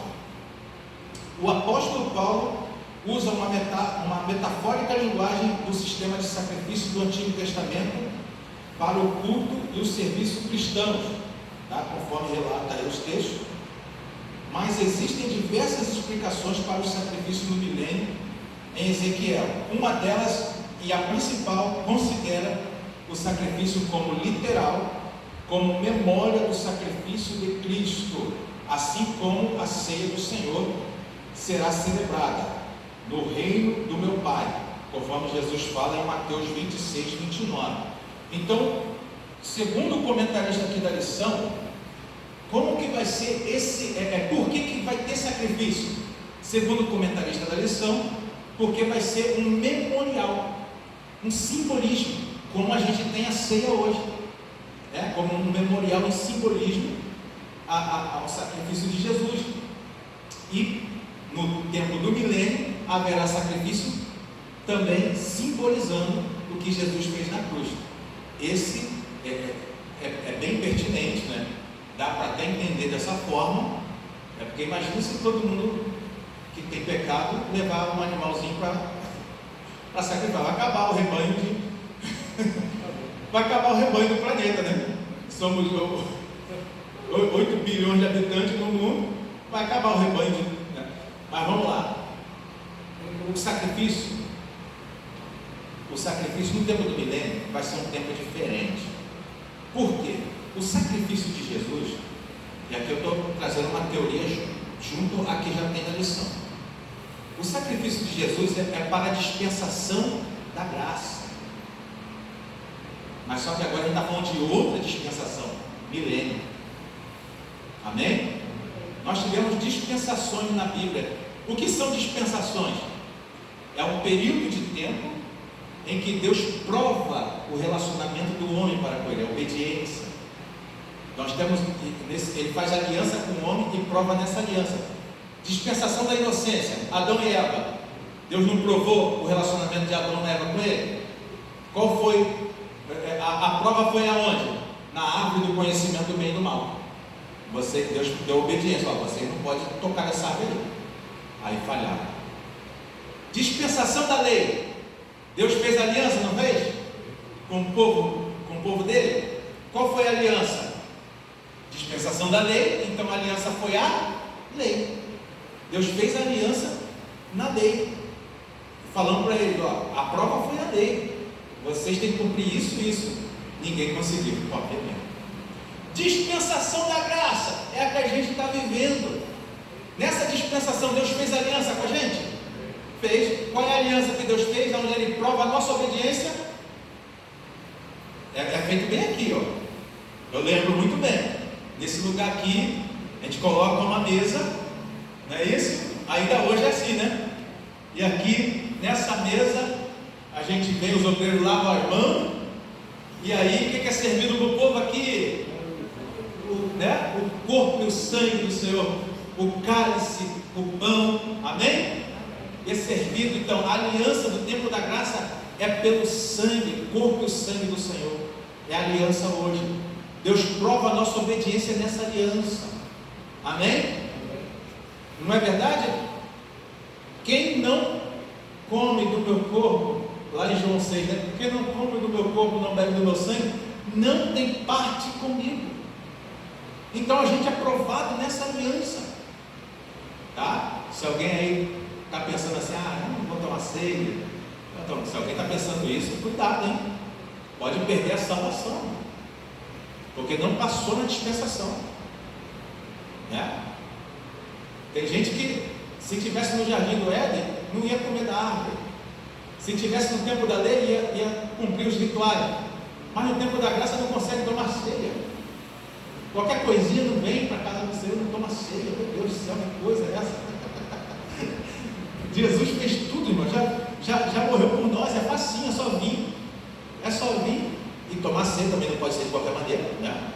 O apóstolo Paulo usa uma metafórica linguagem do sistema de sacrifício do Antigo Testamento para o culto e o serviço cristãos, tá? Conforme relata aí os textos. Mas existem diversas explicações para o sacrifício no milênio em Ezequiel. Uma delas, e a principal, considera o sacrifício como literal, como memória do sacrifício de Cristo, assim como a ceia do Senhor será celebrada no reino do meu Pai, conforme Jesus fala em Mateus 26, 29. Então, segundo o comentarista aqui da lição, como que vai ser por que vai ter sacrifício? Segundo o comentarista da lição, porque vai ser um memorial, um simbolismo, como a gente tem a ceia hoje, como um memorial em simbolismo ao sacrifício de Jesus. E no tempo do milênio haverá sacrifício também simbolizando o que Jesus fez na cruz. Esse é bem pertinente, né? Dá para até entender dessa forma, porque imagina se todo mundo que tem pecado levar um animalzinho para sacrificar. Vai acabar o rebanho vai acabar o rebanho do planeta, né? Somos 8 bilhões de habitantes no mundo, vai acabar o rebanho né? Mas vamos lá. O sacrifício no tempo do milênio vai ser um tempo diferente. Por quê? O sacrifício de Jesus, e aqui eu estou trazendo uma teoria junto a que já tem na lição. O sacrifício de Jesus é para a dispensação da graça. Mas só que agora a gente está falando de outra dispensação, milênio. Amém? Nós tivemos dispensações na Bíblia. O que são dispensações? É um período de tempo em que Deus prova o relacionamento do homem para com Ele, a obediência. Nós temos, Ele faz aliança com o homem e prova nessa aliança. Dispensação da inocência, Adão e Eva. Deus não provou o relacionamento de Adão e Eva com Ele? Qual foi? A prova foi aonde? Na árvore do conhecimento do bem e do mal. Deus deu obediência, você não pode tocar nessa árvore. Aí falharam. Dispensação da lei. Deus fez aliança, não fez? Com o povo dele. Qual foi a aliança? Dispensação da lei. Então a aliança foi a lei. Deus fez a aliança na lei, falando para ele, a prova foi a lei. Vocês têm que cumprir isso e isso. Ninguém conseguiu, obviamente. Dispensação da graça é a que a gente está vivendo. Nessa dispensação, Deus fez aliança com a gente? Fez. Qual é a aliança que Deus fez? Onde Ele prova a nossa obediência? É feito bem aqui, Eu lembro muito bem. Nesse lugar aqui, a gente coloca uma mesa, não é isso? Ainda hoje é assim, né? E aqui, nessa mesa, a gente vem, os obreiros lavam as mãos. E aí, o que é servido para o povo aqui? O corpo e o sangue do Senhor, o cálice, o pão, amém? E é servido, então, a aliança do tempo da graça é pelo sangue, o corpo e o sangue do Senhor, é a aliança hoje. Deus prova a nossa obediência nessa aliança, amém? Não é verdade? Quem não come do meu corpo, lá em João 6, né? Quem não come do meu corpo, não bebe do meu sangue, não tem parte comigo. Então a gente é provado nessa aliança, tá? Se alguém aí está pensando assim, não vou tomar ceia, então, se alguém está pensando isso, cuidado, hein? Pode perder a salvação, porque não passou na dispensação, né? Tem gente que, se tivesse no jardim do Éden, não ia comer da árvore. Se tivesse no tempo da lei, ia cumprir os rituais. Mas no tempo da graça não consegue tomar ceia. Qualquer coisinha não vem para a casa do Senhor, não toma ceia. Meu Deus do céu, que coisa é essa? Jesus fez tudo, irmão. Já morreu por nós, é facinho, é só vir. É só vir. E tomar ceia também não pode ser de qualquer maneira, né?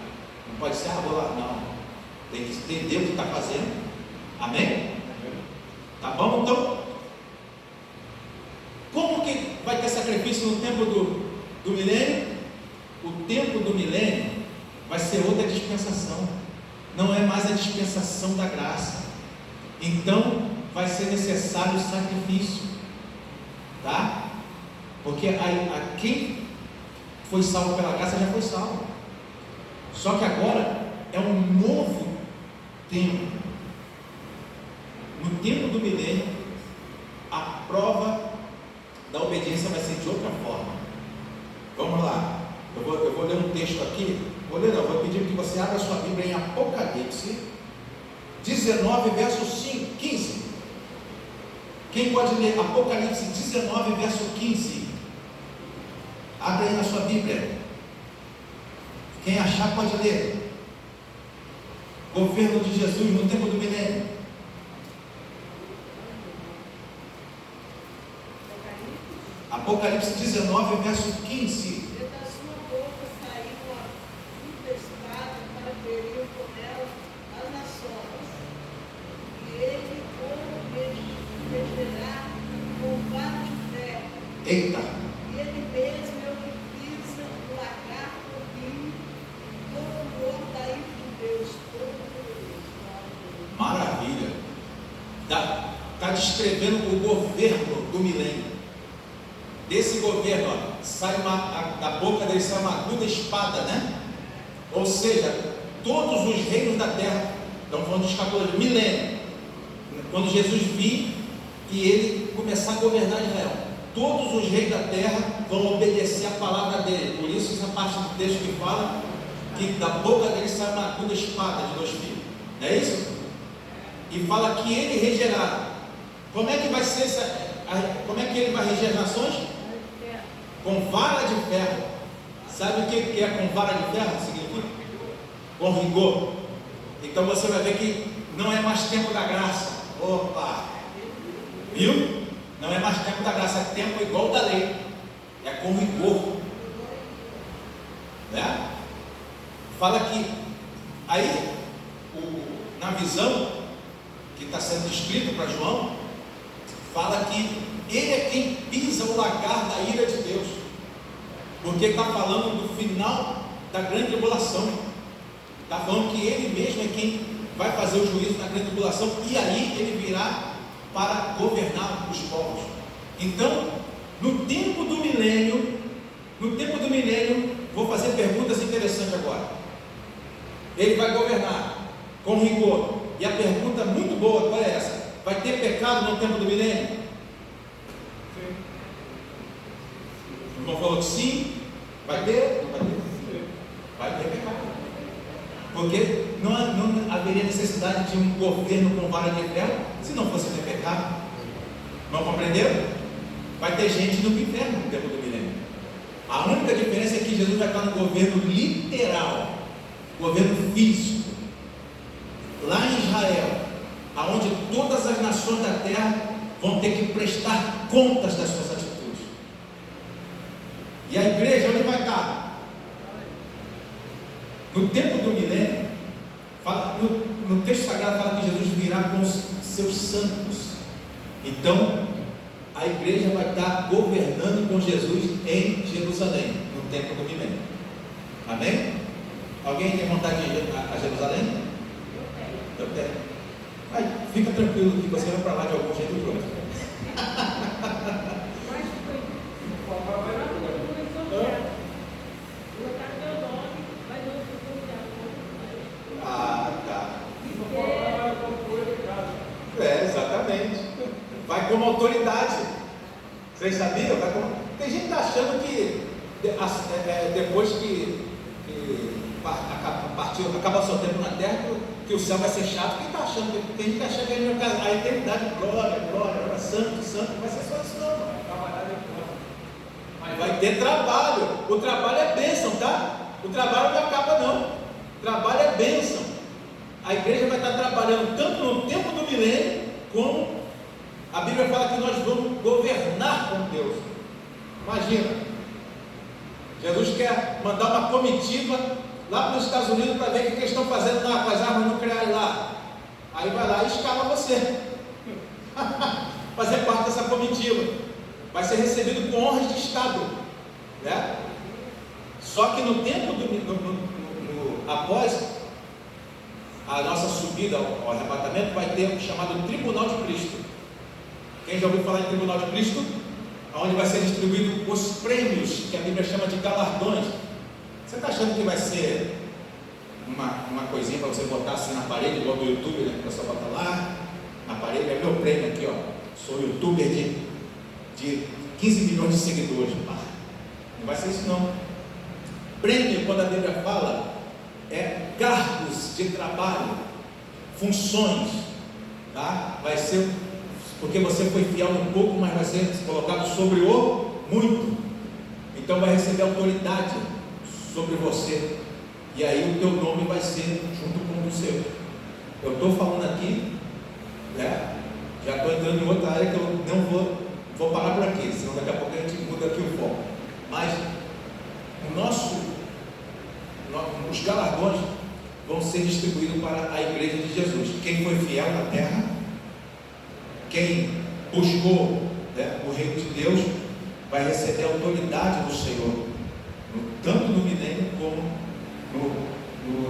Não pode ser, vou lá, não. Tem que entender o que está fazendo. Amém? Tá bom? Então, como que vai ter sacrifício no tempo do milênio? O tempo do milênio vai ser outra dispensação. Não é mais a dispensação da graça. Então, vai ser necessário sacrifício, tá? Porque a quem foi salvo pela graça já foi salvo. Só que agora é um novo tempo. No tempo do milênio, a prova da obediência vai ser de outra forma. Vamos lá. Eu vou ler um texto aqui. Vou pedir que você abra sua Bíblia em Apocalipse 19, verso 15. Quem pode ler Apocalipse 19, verso 15? Abre aí na sua Bíblia. Quem achar pode ler. Governo de Jesus no tempo do milênio. Apocalipse 19, verso 15. Da sua boca saiu uma espada para ferir com ela as nações. E ele regerá com vara de ferro. Eita! E ele mesmo é o que pisa o lagarto do rio, e todo o morro daí com Deus, todo-poderoso. Maravilha! Está descrevendo o governo do milênio. Desse governo, ó, da boca dele sai uma aguda espada, né? Ou seja, todos os reinos da terra, estamos falando de escatologia, milênio, quando Jesus vir e ele começar a governar Israel, todos os reis da terra vão obedecer a palavra dele. Por isso essa parte do texto que fala que da boca dele sai uma aguda espada de 2 fios, não é isso? E fala que ele regerá. Como é que vai ser como é que ele vai reger as nações? Com vara de ferro. Sabe o que é com vara de ferro? Significa? Com rigor. Então você vai ver que não é mais tempo da graça. Opa! Viu? Não é mais tempo da graça, é tempo igual da lei. É com rigor. Né? Fala que aí, na visão que está sendo escrito para João, fala que ele é quem pisa o lagar da ira de Deus, porque está falando do final da grande tribulação. Está falando que ele mesmo é quem vai fazer o juízo na grande tribulação, e aí ele virá para governar os povos. Então, no tempo do milênio, vou fazer perguntas interessantes agora. Ele vai governar com rigor, e a pergunta muito boa, qual é essa? Vai ter pecado no tempo do milênio? O irmão falou que sim. Vai ter? Não vai ter? Vai ter pecado. Porque não haveria necessidade de um governo com vara de ferro se não fosse ter pecado. Não compreenderam? Vai ter gente no inferno no tempo do milênio. A única diferença é que Jesus vai estar no governo literal, governo físico, lá em Israel, aonde todas as nações da terra vão ter que prestar contas das suas atitudes. E a igreja onde vai estar? No tempo do milênio, no texto sagrado fala que Jesus virá com os seus santos. Então, a igreja vai estar governando com Jesus em Jerusalém, no tempo do milênio. Amém? Alguém tem vontade de ir a Jerusalém? Eu tenho. Vai, fica tranquilo que você vai para lá de algum jeito pronto. Ah, tá. Exatamente. Vai como autoridade. Vocês sabiam? Tem gente que está achando que depois que acaba o seu tempo na terra, que o céu vai ser chato. Quem está achando? Tem gente que acha que a eternidade, glória, santo, vai ser só isso não. Vai ter trabalho. O trabalho é bênção, tá? O trabalho não acaba não. O trabalho é bênção. A igreja vai estar trabalhando tanto no tempo do milênio, como a Bíblia fala que nós vamos governar com Deus. Imagina, Jesus quer mandar uma comitiva lá para os Estados Unidos para ver o que eles estão fazendo lá com as armas nucleares lá. Aí vai lá e escala você fazer parte dessa comitiva. Vai ser recebido com honras de Estado, né? Só que no tempo após a nossa subida ao arrebatamento, vai ter o chamado Tribunal de Cristo. Quem já ouviu falar em Tribunal de Cristo? Onde vai ser distribuído os prêmios, que a Bíblia chama de galardões. Você está achando que vai ser uma coisinha para você botar assim na parede, igual do YouTube, né? Que a pessoa bota lá na parede, é meu prêmio aqui, ó. Sou youtuber de 15 milhões de seguidores. Não vai ser isso não. Prêmio, quando a Bíblia fala, é cargos de trabalho, funções, tá? Vai ser, porque você foi fiel no pouco, mas vai ser colocado sobre o muito. Então vai receber autoridade sobre você. E aí o teu nome vai ser junto com o seu. Eu estou falando aqui, né? Já estou entrando em outra área que eu não vou parar por aqui, senão daqui a pouco a gente muda aqui o foco. Mas os galardões vão ser distribuídos para a igreja de Jesus. Quem foi fiel na terra, quem buscou, né, o reino de Deus, vai receber a autoridade do Senhor, tanto no milênio como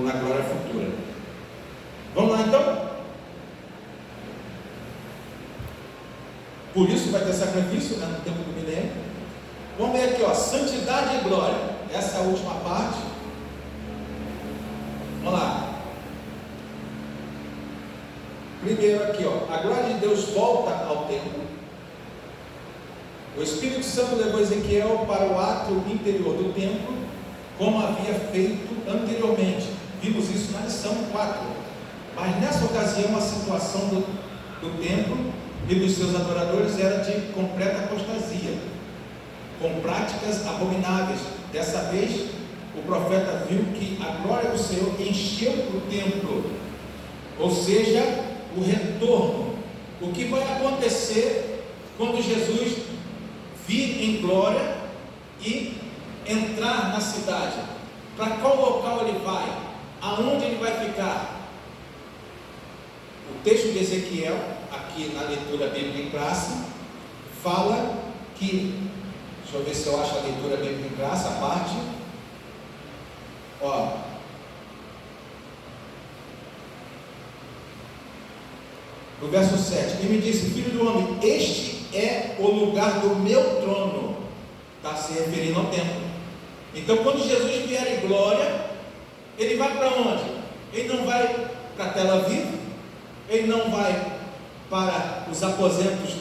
na glória futura. Vamos lá então? Por isso vai ter sacrifício, né, no tempo do milênio. Vamos ver aqui, ó, santidade e glória. Essa é a última parte. Vamos lá. Primeiro aqui, ó, a glória de Deus volta ao templo. O Espírito Santo levou Ezequiel para o átrio interior do templo, como havia feito anteriormente. Vimos isso na lição 4. Mas nessa ocasião a situação do templo e dos seus adoradores era de completa apostasia, com práticas abomináveis. Dessa vez o profeta viu que a glória do Senhor encheu o templo, ou seja, o retorno. O que vai acontecer quando Jesus vir em glória e entrar na cidade? Para qual local ele vai? Aonde ele vai ficar? O texto de Ezequiel, aqui na leitura bíblica em classe, fala que, deixa eu ver se eu acho a leitura bíblica em classe, a parte, ó, no verso 7, ele me disse: filho do homem, este é o lugar do meu trono. Está se referindo ao templo. Então, quando Jesus vier em glória, ele vai para onde? Ele não vai para Tel Aviv, ele não vai para os aposentos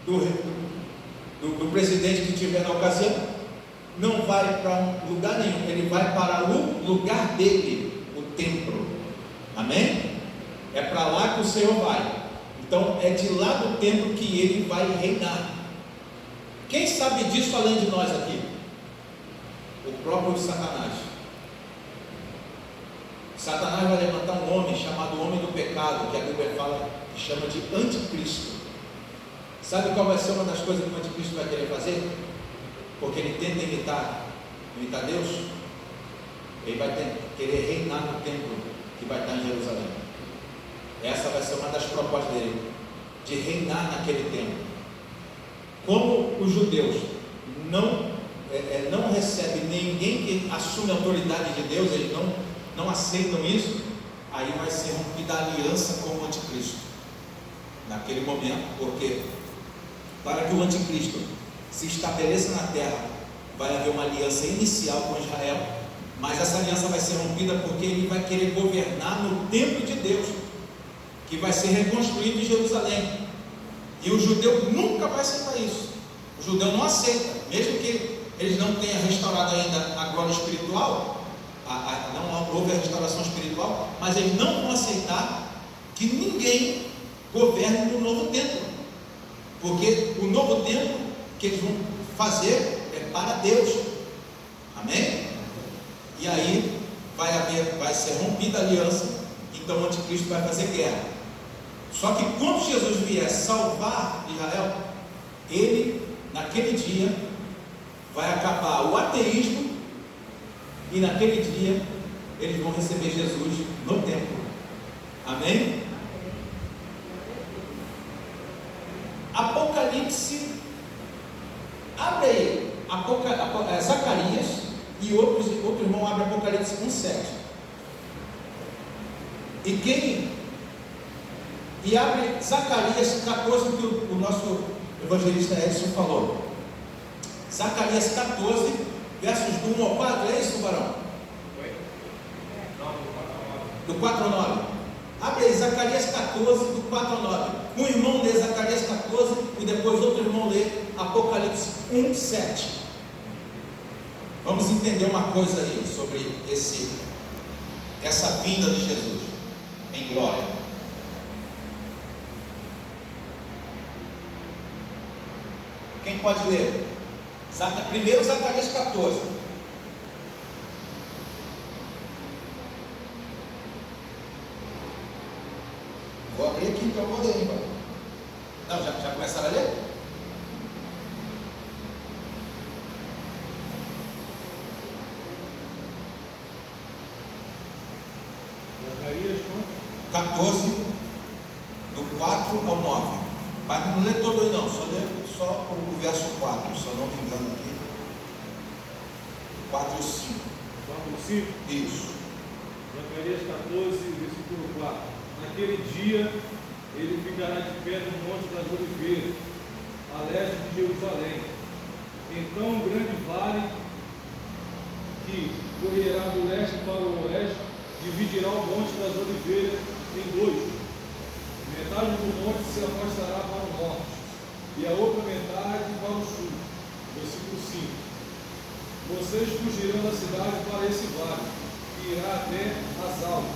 do presidente que tiver na ocasião, não vai para um lugar nenhum, ele vai para o lugar dele, o templo. Amém? É para lá que o Senhor vai. Então é de lá do templo que ele vai reinar. Quem sabe disso além de nós aqui? O próprio Satanás. Satanás vai levantar um homem chamado homem do pecado, que a Bíblia fala, que chama de anticristo. Sabe qual vai ser uma das coisas que o anticristo vai querer fazer? Porque ele tenta imitar Deus. Ele vai querer reinar no templo que vai estar em Jerusalém. Essa vai ser uma das propostas dele, de reinar naquele templo. Como os judeus não recebem ninguém que assume a autoridade de Deus, eles não aceitam isso, aí vai ser rompida a aliança com o anticristo naquele momento, porque para que o anticristo se estabeleça na terra, vai haver uma aliança inicial com Israel, mas essa aliança vai ser rompida porque ele vai querer governar no templo de Deus, que vai ser reconstruído em Jerusalém. E o judeu nunca vai aceitar isso. O judeu não aceita, mesmo que eles não tenham restaurado ainda a glória espiritual, não houve a restauração espiritual, mas eles não vão aceitar que ninguém governe no novo templo, porque o novo templo que eles vão fazer é para Deus. Amém? E aí vai ser rompida a aliança. Então o anticristo vai fazer guerra. Só que quando Jesus vier salvar Israel, ele, naquele dia, vai acabar o ateísmo, e naquele dia eles vão receber Jesus no templo. Amém? Apocalipse, abre aí, Zacarias, e outro irmão abre Apocalipse 1:7. E abre Zacarias 14, que o nosso evangelista Edson falou. Zacarias 14, versos do 1 ao 4, é isso, Barão? Do 4 ao 9. Abre aí, Zacarias 14, do 4 ao 9. Um irmão lê Zacarias 14 e depois outro irmão lê Apocalipse 1, 7. Vamos entender uma coisa aí sobre essa vinda de Jesus em glória. Quem pode ler? Primeiro Zacarias 14. Vou abrir aqui então, vou ler, hein? Não, já começaram a ler? Zacarias 14, do 4 ao 9. Mas não lê todo aí não, só o verso 4, se eu não me engano aqui. 4 e 5. 4 e 5? Isso. Zacarias 14, versículo 4. Naquele dia ele ficará de pé no Monte das Oliveiras, a leste de Jerusalém. Então um grande vale que correrá do leste para o oeste dividirá o Monte das Oliveiras em dois. Metade do monte se afastará para o norte e a outra metade para o sul. Versículo 5. Vocês fugirão da cidade para esse vale, que irá até Azal.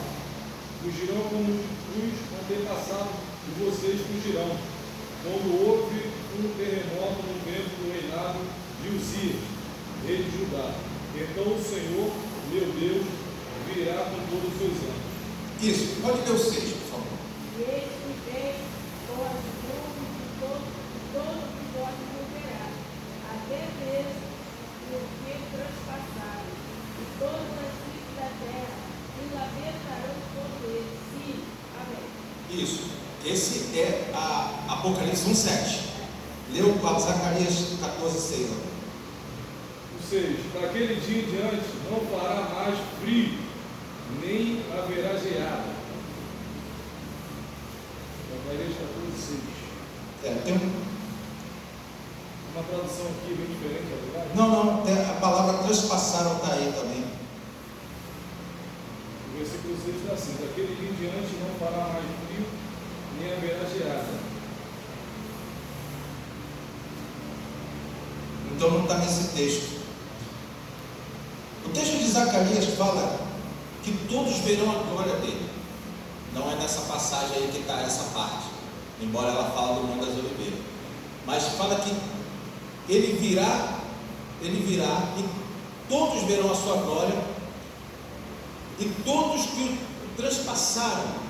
Fugirão como os antepassados de vocês fugirão, quando houve um terremoto no tempo do reinado de Uzias, rei de Judá. Então o Senhor, meu Deus, virá com todos os seus anjos. Isso, pode ler o 6, por favor. E eis que vem fora do mundo de todo que pode moderar, até mesmo o que transpassaram, e todas as tribos da terra se lamentarão por ele. Sim, amém. Isso, esse é a Apocalipse 1,7. Leu Zacarias 14, 6. O 6. Daquele dia em diante não fará mais frio, nem haverá geada. Zacarias 14, 6. Tem uma tradução aqui bem diferente, é verdade? Não, a palavra transpassaram está aí também. O versículo 6 está assim: daquele dia em diante não fará mais frio, nem haverá geada. Então não está nesse texto. O texto de Zacarias fala que todos verão a glória dele. Não é nessa passagem aí que está essa parte, embora ela fale do Monte das Oliveiras. Mas fala que ele virá e todos verão a sua glória, e todos que o transpassaram.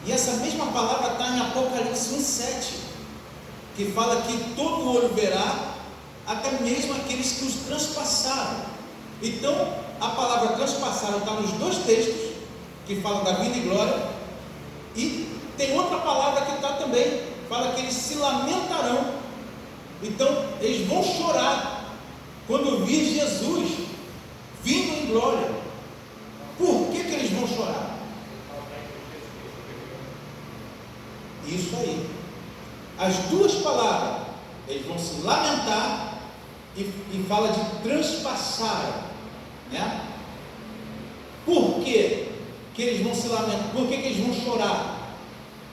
E essa mesma palavra está em Apocalipse 1,7, que fala que todo olho verá, até mesmo aqueles que os transpassaram. Então, a palavra transpassaram está nos dois textos, que falam da vida e glória, e tem outra palavra que está também, fala que eles se lamentarão. Então, eles vão chorar quando vir Jesus vindo em glória. Por que eles vão chorar? Isso aí. As duas palavras, eles vão se lamentar e fala de transpassar, né? Por que eles vão se lamentar? Por que eles vão chorar?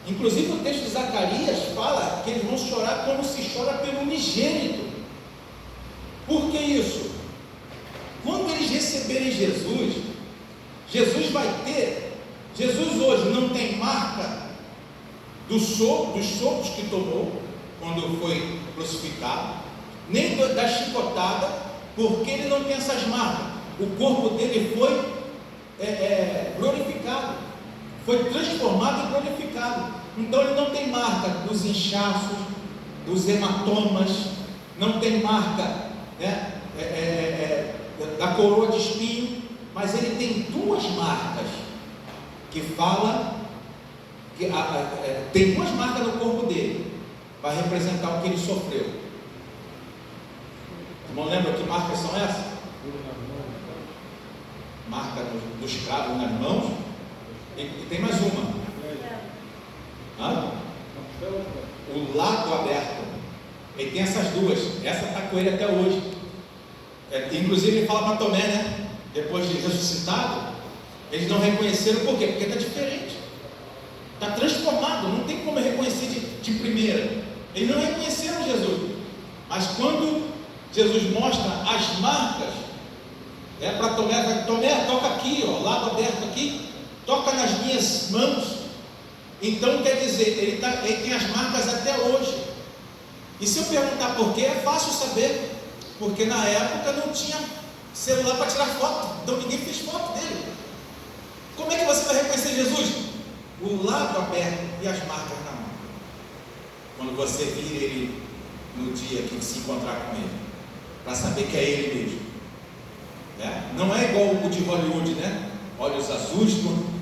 Inclusive o texto de Zacarias fala que eles vão chorar como se chora pelo unigênito. Por que isso? Quando eles receberem Jesus, Jesus hoje não tem marca dos socos que tomou quando foi crucificado, nem da chicotada, porque ele não tem essas marcas. O corpo dele foi glorificado, foi transformado e glorificado. Então ele não tem marca dos inchaços, dos hematomas, não tem marca, né, da coroa de espinho, mas ele tem duas marcas que fala que tem duas marcas no corpo dele para representar o que ele sofreu. Não lembra que marcas são essas? Marca dos cravos nas mãos, e tem mais uma. lado aberto. Ele tem essas duas, essa está com ele até hoje. Inclusive ele fala para Tomé, né? Depois de ressuscitado, eles não reconheceram, por quê? Porque está diferente, está transformado, não tem como reconhecer de primeira. Eles não reconheceram Jesus, mas quando Jesus mostra as marcas, para Tomé, Tomé, toca aqui, ó, lado aberto aqui, toca nas minhas mãos. Então quer dizer, ele tem as marcas até hoje. E se eu perguntar por quê, é fácil saber, porque na época não tinha celular para tirar foto, então ninguém fez foto dele. Como é que você vai reconhecer Jesus? O lado aberto e as marcas na mão. Quando você vir ele no dia que se encontrar com ele, para saber que é ele mesmo. Não é igual o de Hollywood, né? Olhos azuis, não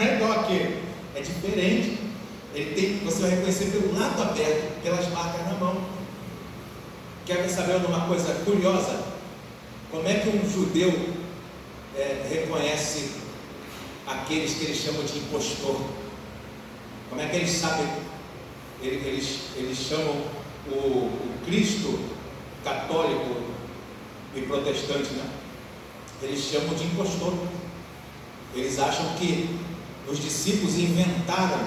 é igual aquele, é diferente. Você vai reconhecer pelo lado aberto, pelas marcas na mão. Quer saber de uma coisa curiosa? Como é que um judeu reconhece aqueles que eles chamam de impostor? Como é que eles sabem? Eles chamam o Cristo católico e protestante, né? Eles chamam de impostor. Eles acham que os discípulos inventaram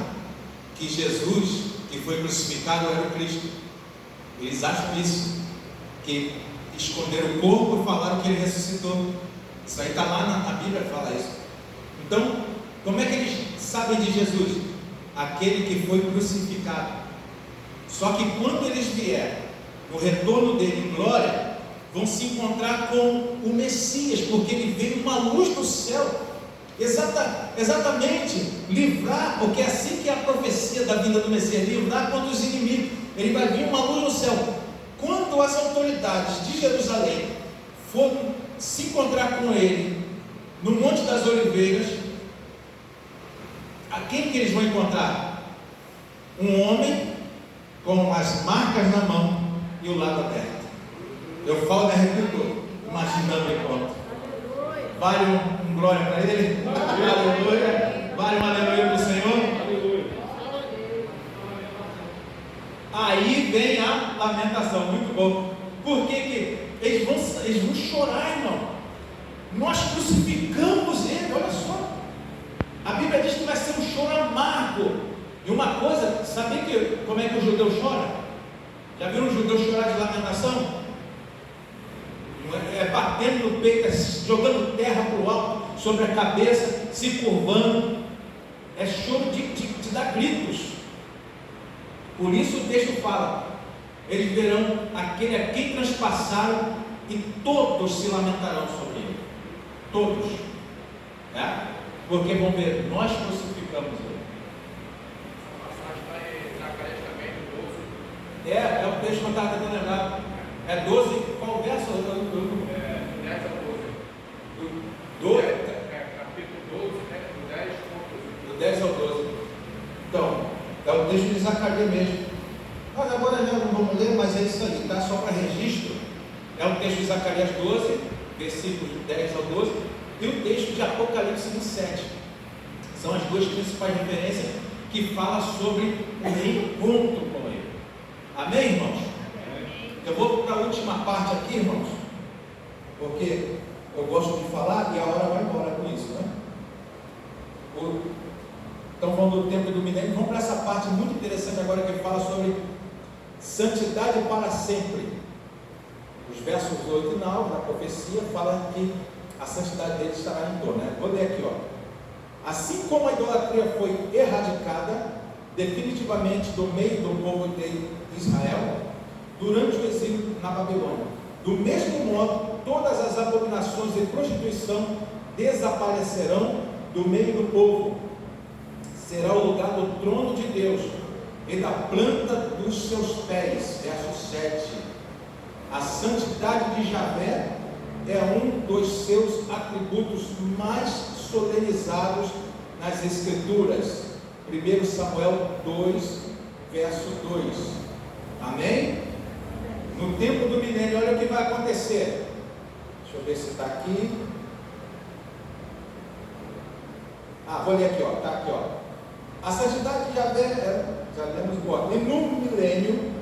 que Jesus, que foi crucificado, era o Cristo. Eles acham isso, que esconderam o corpo e falaram que ele ressuscitou. Isso aí está lá na Bíblia, fala isso. Então, como é que eles sabem de Jesus? Aquele que foi crucificado. Só que quando eles vierem no retorno dele em glória, vão se encontrar com o Messias, porque ele veio uma luz do céu, exatamente, livrar, porque é assim que é a profecia da vinda do Messias, livrar contra os inimigos. Ele vai vir uma luz no céu. Quando as autoridades de Jerusalém foram se encontrar com ele no Monte das Oliveiras, a quem que eles vão encontrar? Um homem com as marcas na mão e o lado aberto. Eu falo da arrepiou, imaginando o encontro. Vale um glória para ele? Aleluia. Vale um aleluia para o Senhor? Aleluia. Aí vem a lamentação, muito bom. Por que que eles vão chorar, irmão? Nós crucificamos ele, olha só. A Bíblia diz que vai ser um choro amargo. E uma coisa, sabe como é que o judeu chora? Já viram um judeu chorar de lamentação? Batendo no peito, jogando terra para o alto, sobre a cabeça, se curvando. É choro de dar gritos. Por isso o texto fala: eles verão aquele a quem transpassaram, e todos se lamentarão sobre ele. Todos. Porque vão ver, nós crucificamos ele. Essa passagem está em Zacarias também, 12. É o texto que eu estava tentando lembrar. É 12, qual verso? 10 a 12. Capítulo 12, né? Do 10 ao 12. Do 10 ao 12. Então, é o texto de Zacarias mesmo. Mas agora já não vamos ler, mas é isso aí, tá? Só para registro. É o texto de Zacarias 12, versículos de 10 ao 12, e o texto de Apocalipse 27. São as duas principais referências que falam sobre o reencontro com ele. Amém, irmãos? Eu vou para a última parte aqui, irmãos, porque eu gosto de falar e a hora vai embora com isso, né? Então vamos do tempo do milênio, vamos para essa parte muito interessante agora que fala sobre santidade para sempre. Os versos 8 e 9 da profecia falam que a santidade dele estará em torno, né? Vou ler aqui, ó. Assim como a idolatria foi erradicada definitivamente do meio do povo de Israel durante o exílio na Babilônia, do mesmo modo todas as abominações de prostituição desaparecerão do meio do povo. Será o lugar do trono de Deus e da planta dos seus pés. Verso 7. A santidade de Javé é um dos seus atributos mais solenizados nas Escrituras. 1 Samuel 2, verso 2. Amém? No tempo do milênio, olha o que vai acontecer. Deixa eu ver se está aqui. Vou ler aqui, ó. Está aqui, ó. A santidade de Javé Já lemos agora. E no milênio,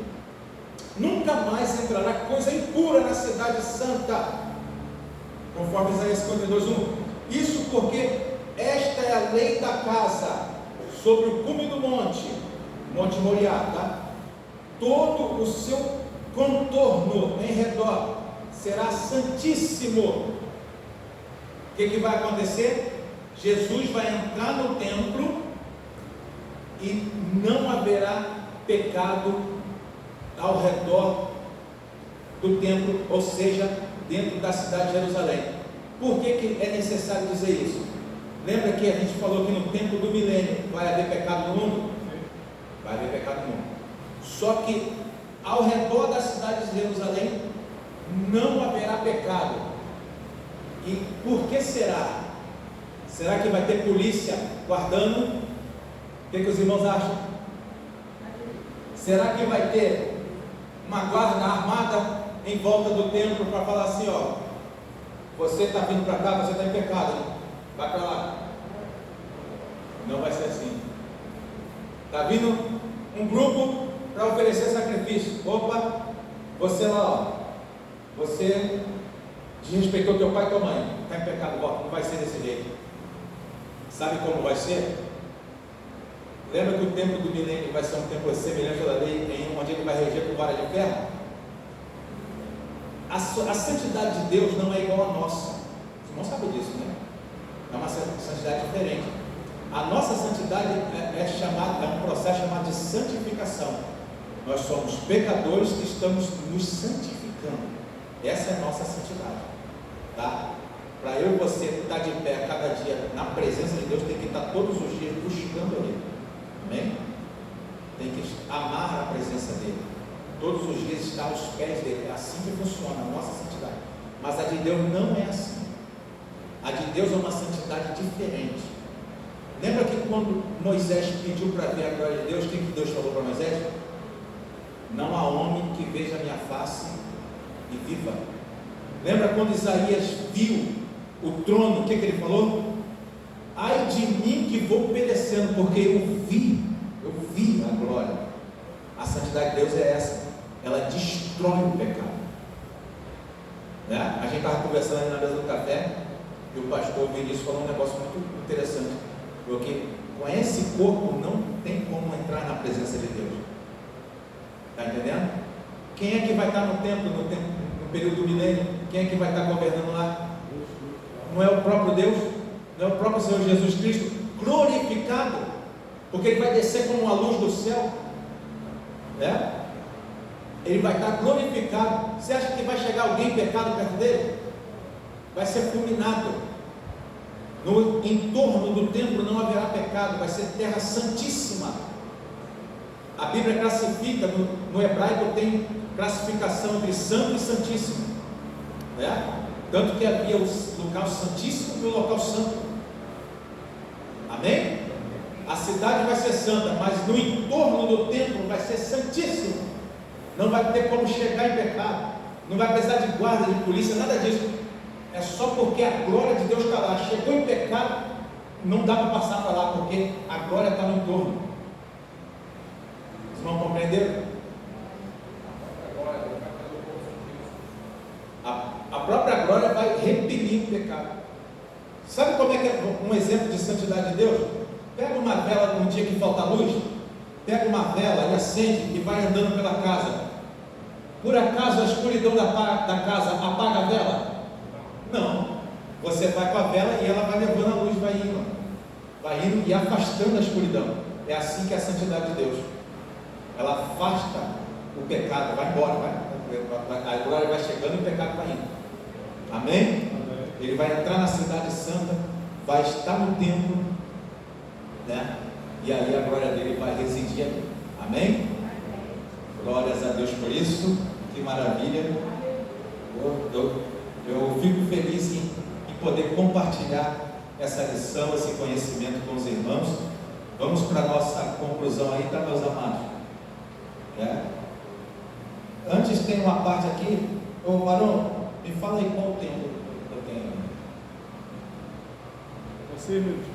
nunca mais entrará coisa impura na cidade santa, conforme Isaías 52:1. Isso porque esta é a lei da casa, sobre o cume do monte Moriá, tá? Todo o seu contorno em redor será santíssimo. O que vai acontecer? Jesus vai entrar no templo e não haverá pecado ao redor do templo, ou seja, dentro da cidade de Jerusalém. Por que é necessário dizer isso? Lembra que a gente falou que no tempo do milênio vai haver pecado no mundo? Vai haver pecado no mundo. Só que ao redor da cidade de Jerusalém não haverá pecado. E por que será? Será que vai ter polícia guardando? O que os irmãos acham? Será que vai ter uma guarda armada em volta do templo para falar assim, ó, você está vindo para cá, você está em pecado, hein? Vai para lá. Não vai ser assim. Está vindo um grupo para oferecer sacrifício. Opa, você lá, ó, você desrespeitou teu pai e tua mãe, está em pecado, ó, não vai ser desse jeito. Sabe como vai ser? Lembra que o tempo do milênio vai ser um tempo semelhante à lei, onde ele vai reger com vara de ferro? A santidade de Deus não é igual à nossa. Os irmãos sabem disso, né? É uma santidade diferente. A nossa santidade é um processo chamado de santificação. Nós somos pecadores que estamos nos santificando. Essa é a nossa santidade, tá? Para eu e você estar de pé cada dia na presença de Deus, tem que estar todos os dias buscando Ele. Amém? Tem que amar a presença dEle. Todos os dias estar aos pés dEle. É assim que funciona a nossa santidade. Mas a de Deus não é assim. A de Deus é uma santidade diferente. Lembra que quando Moisés pediu para ver a glória de Deus, o que Deus falou para Moisés? Não há homem que veja a minha face e viva. Lembra quando Isaías viu o trono, o que ele falou? Ai de mim que vou perecendo, porque eu vi a glória. A santidade de Deus é essa, ela destrói o pecado, né? A gente estava conversando ali na mesa do café, e o pastor Vinícius falou um negócio muito interessante, porque com esse corpo não tem como entrar na presença de Deus. Está entendendo? Quem é que vai estar no templo, no período do milênio? Quem é que vai estar governando lá? Não é o próprio Deus? Não é o próprio Senhor Jesus Cristo glorificado? Porque Ele vai descer como uma luz do céu, né? Ele vai estar glorificado. Você acha que vai chegar alguém em pecado perto dele? Vai ser fulminado. No entorno do templo não haverá pecado, vai ser terra santíssima. A Bíblia classifica, no hebraico tem classificação entre santo e santíssimo, né? Tanto que havia o local santíssimo e o local santo. Amém? A cidade vai ser santa, mas no entorno do templo vai ser santíssimo. Não vai ter como chegar em pecado, não vai precisar de guarda, de polícia, nada disso. É só porque a glória de Deus está lá. Chegou em pecado, não dá para passar para lá, porque a glória está no entorno. Vocês vão compreender? A própria glória vai repelir o pecado. Sabe como é que é um exemplo de santidade de Deus? Pega uma vela num dia que falta luz, pega uma vela e acende e vai andando pela casa. Por acaso a escuridão da casa apaga a vela? Não. Você vai com a vela e ela vai levando a luz, vai indo e afastando a escuridão. É assim que é a santidade de Deus. Ela afasta o pecado, vai embora, a glória vai chegando e o pecado vai indo. Amém? Ele vai entrar na cidade santa, vai estar no templo, né? E aí a glória dele vai residir ali. Amém? Glórias a Deus por isso. Que maravilha. Eu fico feliz em poder compartilhar essa lição, esse conhecimento com os irmãos. Vamos para a nossa conclusão aí, tá, meus amados? Antes tem uma parte aqui. Ô Marão, me fala aí qual o tempo eu tenho. Você, meu Deus.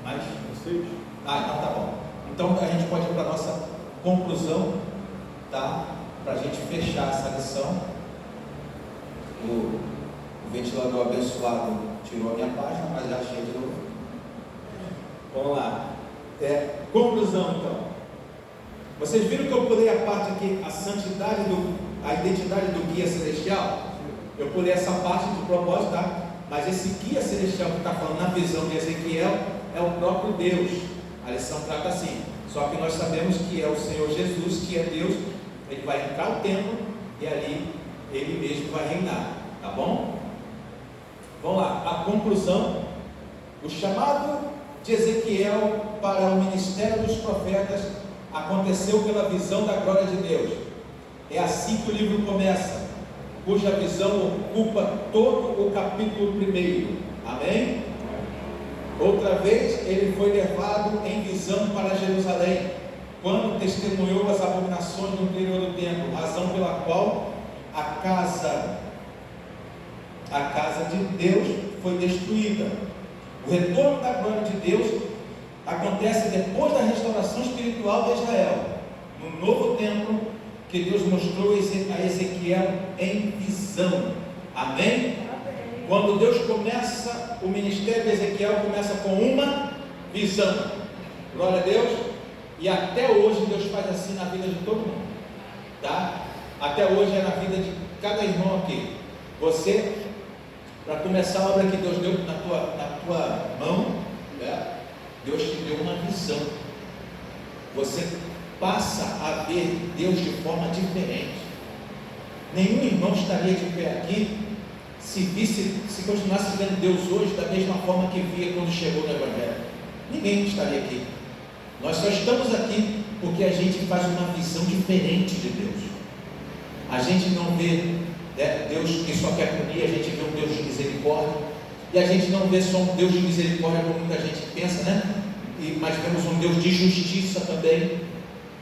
Mais? Vocês? Então tá bom. Então a gente pode ir para a nossa conclusão, tá? Para a gente fechar essa lição. O ventilador abençoado tirou a minha página, mas já achei de novo. Vamos lá. Conclusão então. Vocês viram que eu pulei a parte aqui, a santidade, a identidade do guia celestial? Eu pulei essa parte de propósito, tá? Mas esse guia celestial que está falando na visão de Ezequiel é o próprio Deus. A lição trata assim. Só que nós sabemos que é o Senhor Jesus, que é Deus. Ele vai entrar ao templo e ali Ele mesmo vai reinar. Tá bom? Vamos lá. A conclusão. O chamado de Ezequiel para o ministério dos profetas aconteceu pela visão da glória de Deus. É assim que o livro começa, cuja visão ocupa todo o capítulo 1. Amém? Outra vez ele foi levado em visão para Jerusalém, quando testemunhou as abominações no interior do templo, razão pela qual a casa de Deus foi destruída. O retorno da glória de Deus acontece depois da restauração espiritual de Israel, no novo templo que Deus mostrou a Ezequiel em visão. Amém? Quando Deus começa, o ministério de Ezequiel começa com uma visão. Glória a Deus. E até hoje Deus faz assim na vida de todo mundo, tá? Até hoje é na vida de cada irmão aqui. Você, para começar a obra que Deus deu na tua mão, né? Deus te deu uma visão. Você passa a ver Deus de forma diferente. Nenhum irmão estaria de pé aqui se continuasse vendo Deus hoje da mesma forma que via quando chegou no Evangelho. Ninguém estaria aqui. Nós só estamos aqui porque a gente faz uma visão diferente de Deus. A gente não vê Deus que só quer punir, a gente vê um Deus de misericórdia. E a gente não vê só um Deus de misericórdia como muita gente pensa, né? Mas vemos um Deus de justiça também,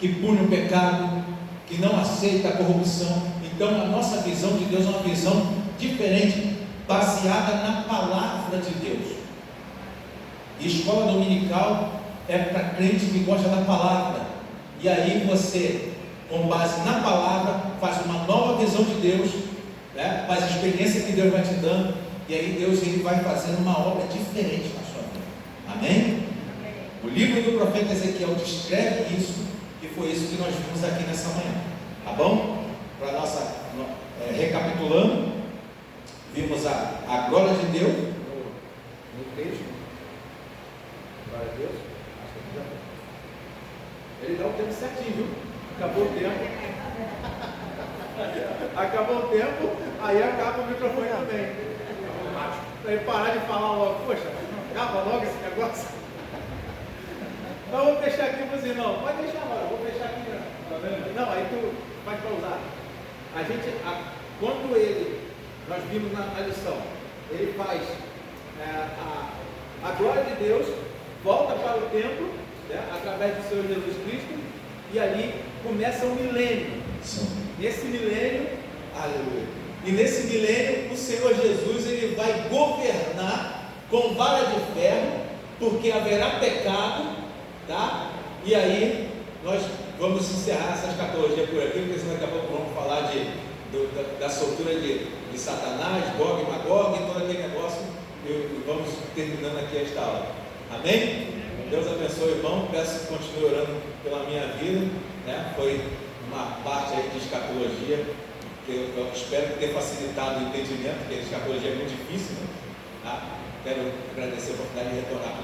que pune o pecado, que não aceita a corrupção. Então a nossa visão de Deus é uma visão diferente, baseada na palavra de Deus. E escola dominical é para crente que gosta da palavra. E aí você, com base na palavra, faz uma nova visão de Deus, né? Faz a experiência que Deus vai te dando. E aí Deus ele vai fazendo uma obra diferente na sua vida. Amém? O livro do profeta Ezequiel descreve isso, e foi isso que nós vimos aqui nessa manhã. Tá bom? Para nossa, recapitulando, vimos a glória de Deus no texto. Glória a Deus. Acho que já foi. Ele dá o tempo certinho, viu? Acabou o tempo. Acabou o tempo, aí acaba o microfone também. Para ele parar de falar logo, poxa, acaba logo esse negócio. Então vou fechar aqui para os irmãos. Pode deixar agora, vou fechar aqui. Não, aí tu pode pausar. A gente, quando nós vimos na lição, ele faz a glória de Deus, volta para o templo, né, através do Senhor Jesus Cristo, e ali começa um milênio. Nesse milênio, aleluia. E nesse milênio, o Senhor Jesus ele vai governar com vara de ferro, porque haverá pecado, tá? E aí nós vamos encerrar essa escatologia por aqui, porque senão daqui a pouco vamos falar da soltura de Satanás, Gog e Magog, e todo aquele negócio, e vamos terminando aqui esta aula. Amém? Deus abençoe, irmão. Peço que continue orando pela minha vida, né? Foi uma parte aí de escatologia que eu espero ter facilitado o entendimento, porque a escatologia é muito difícil, né? Tá? Quero agradecer a oportunidade de retornar.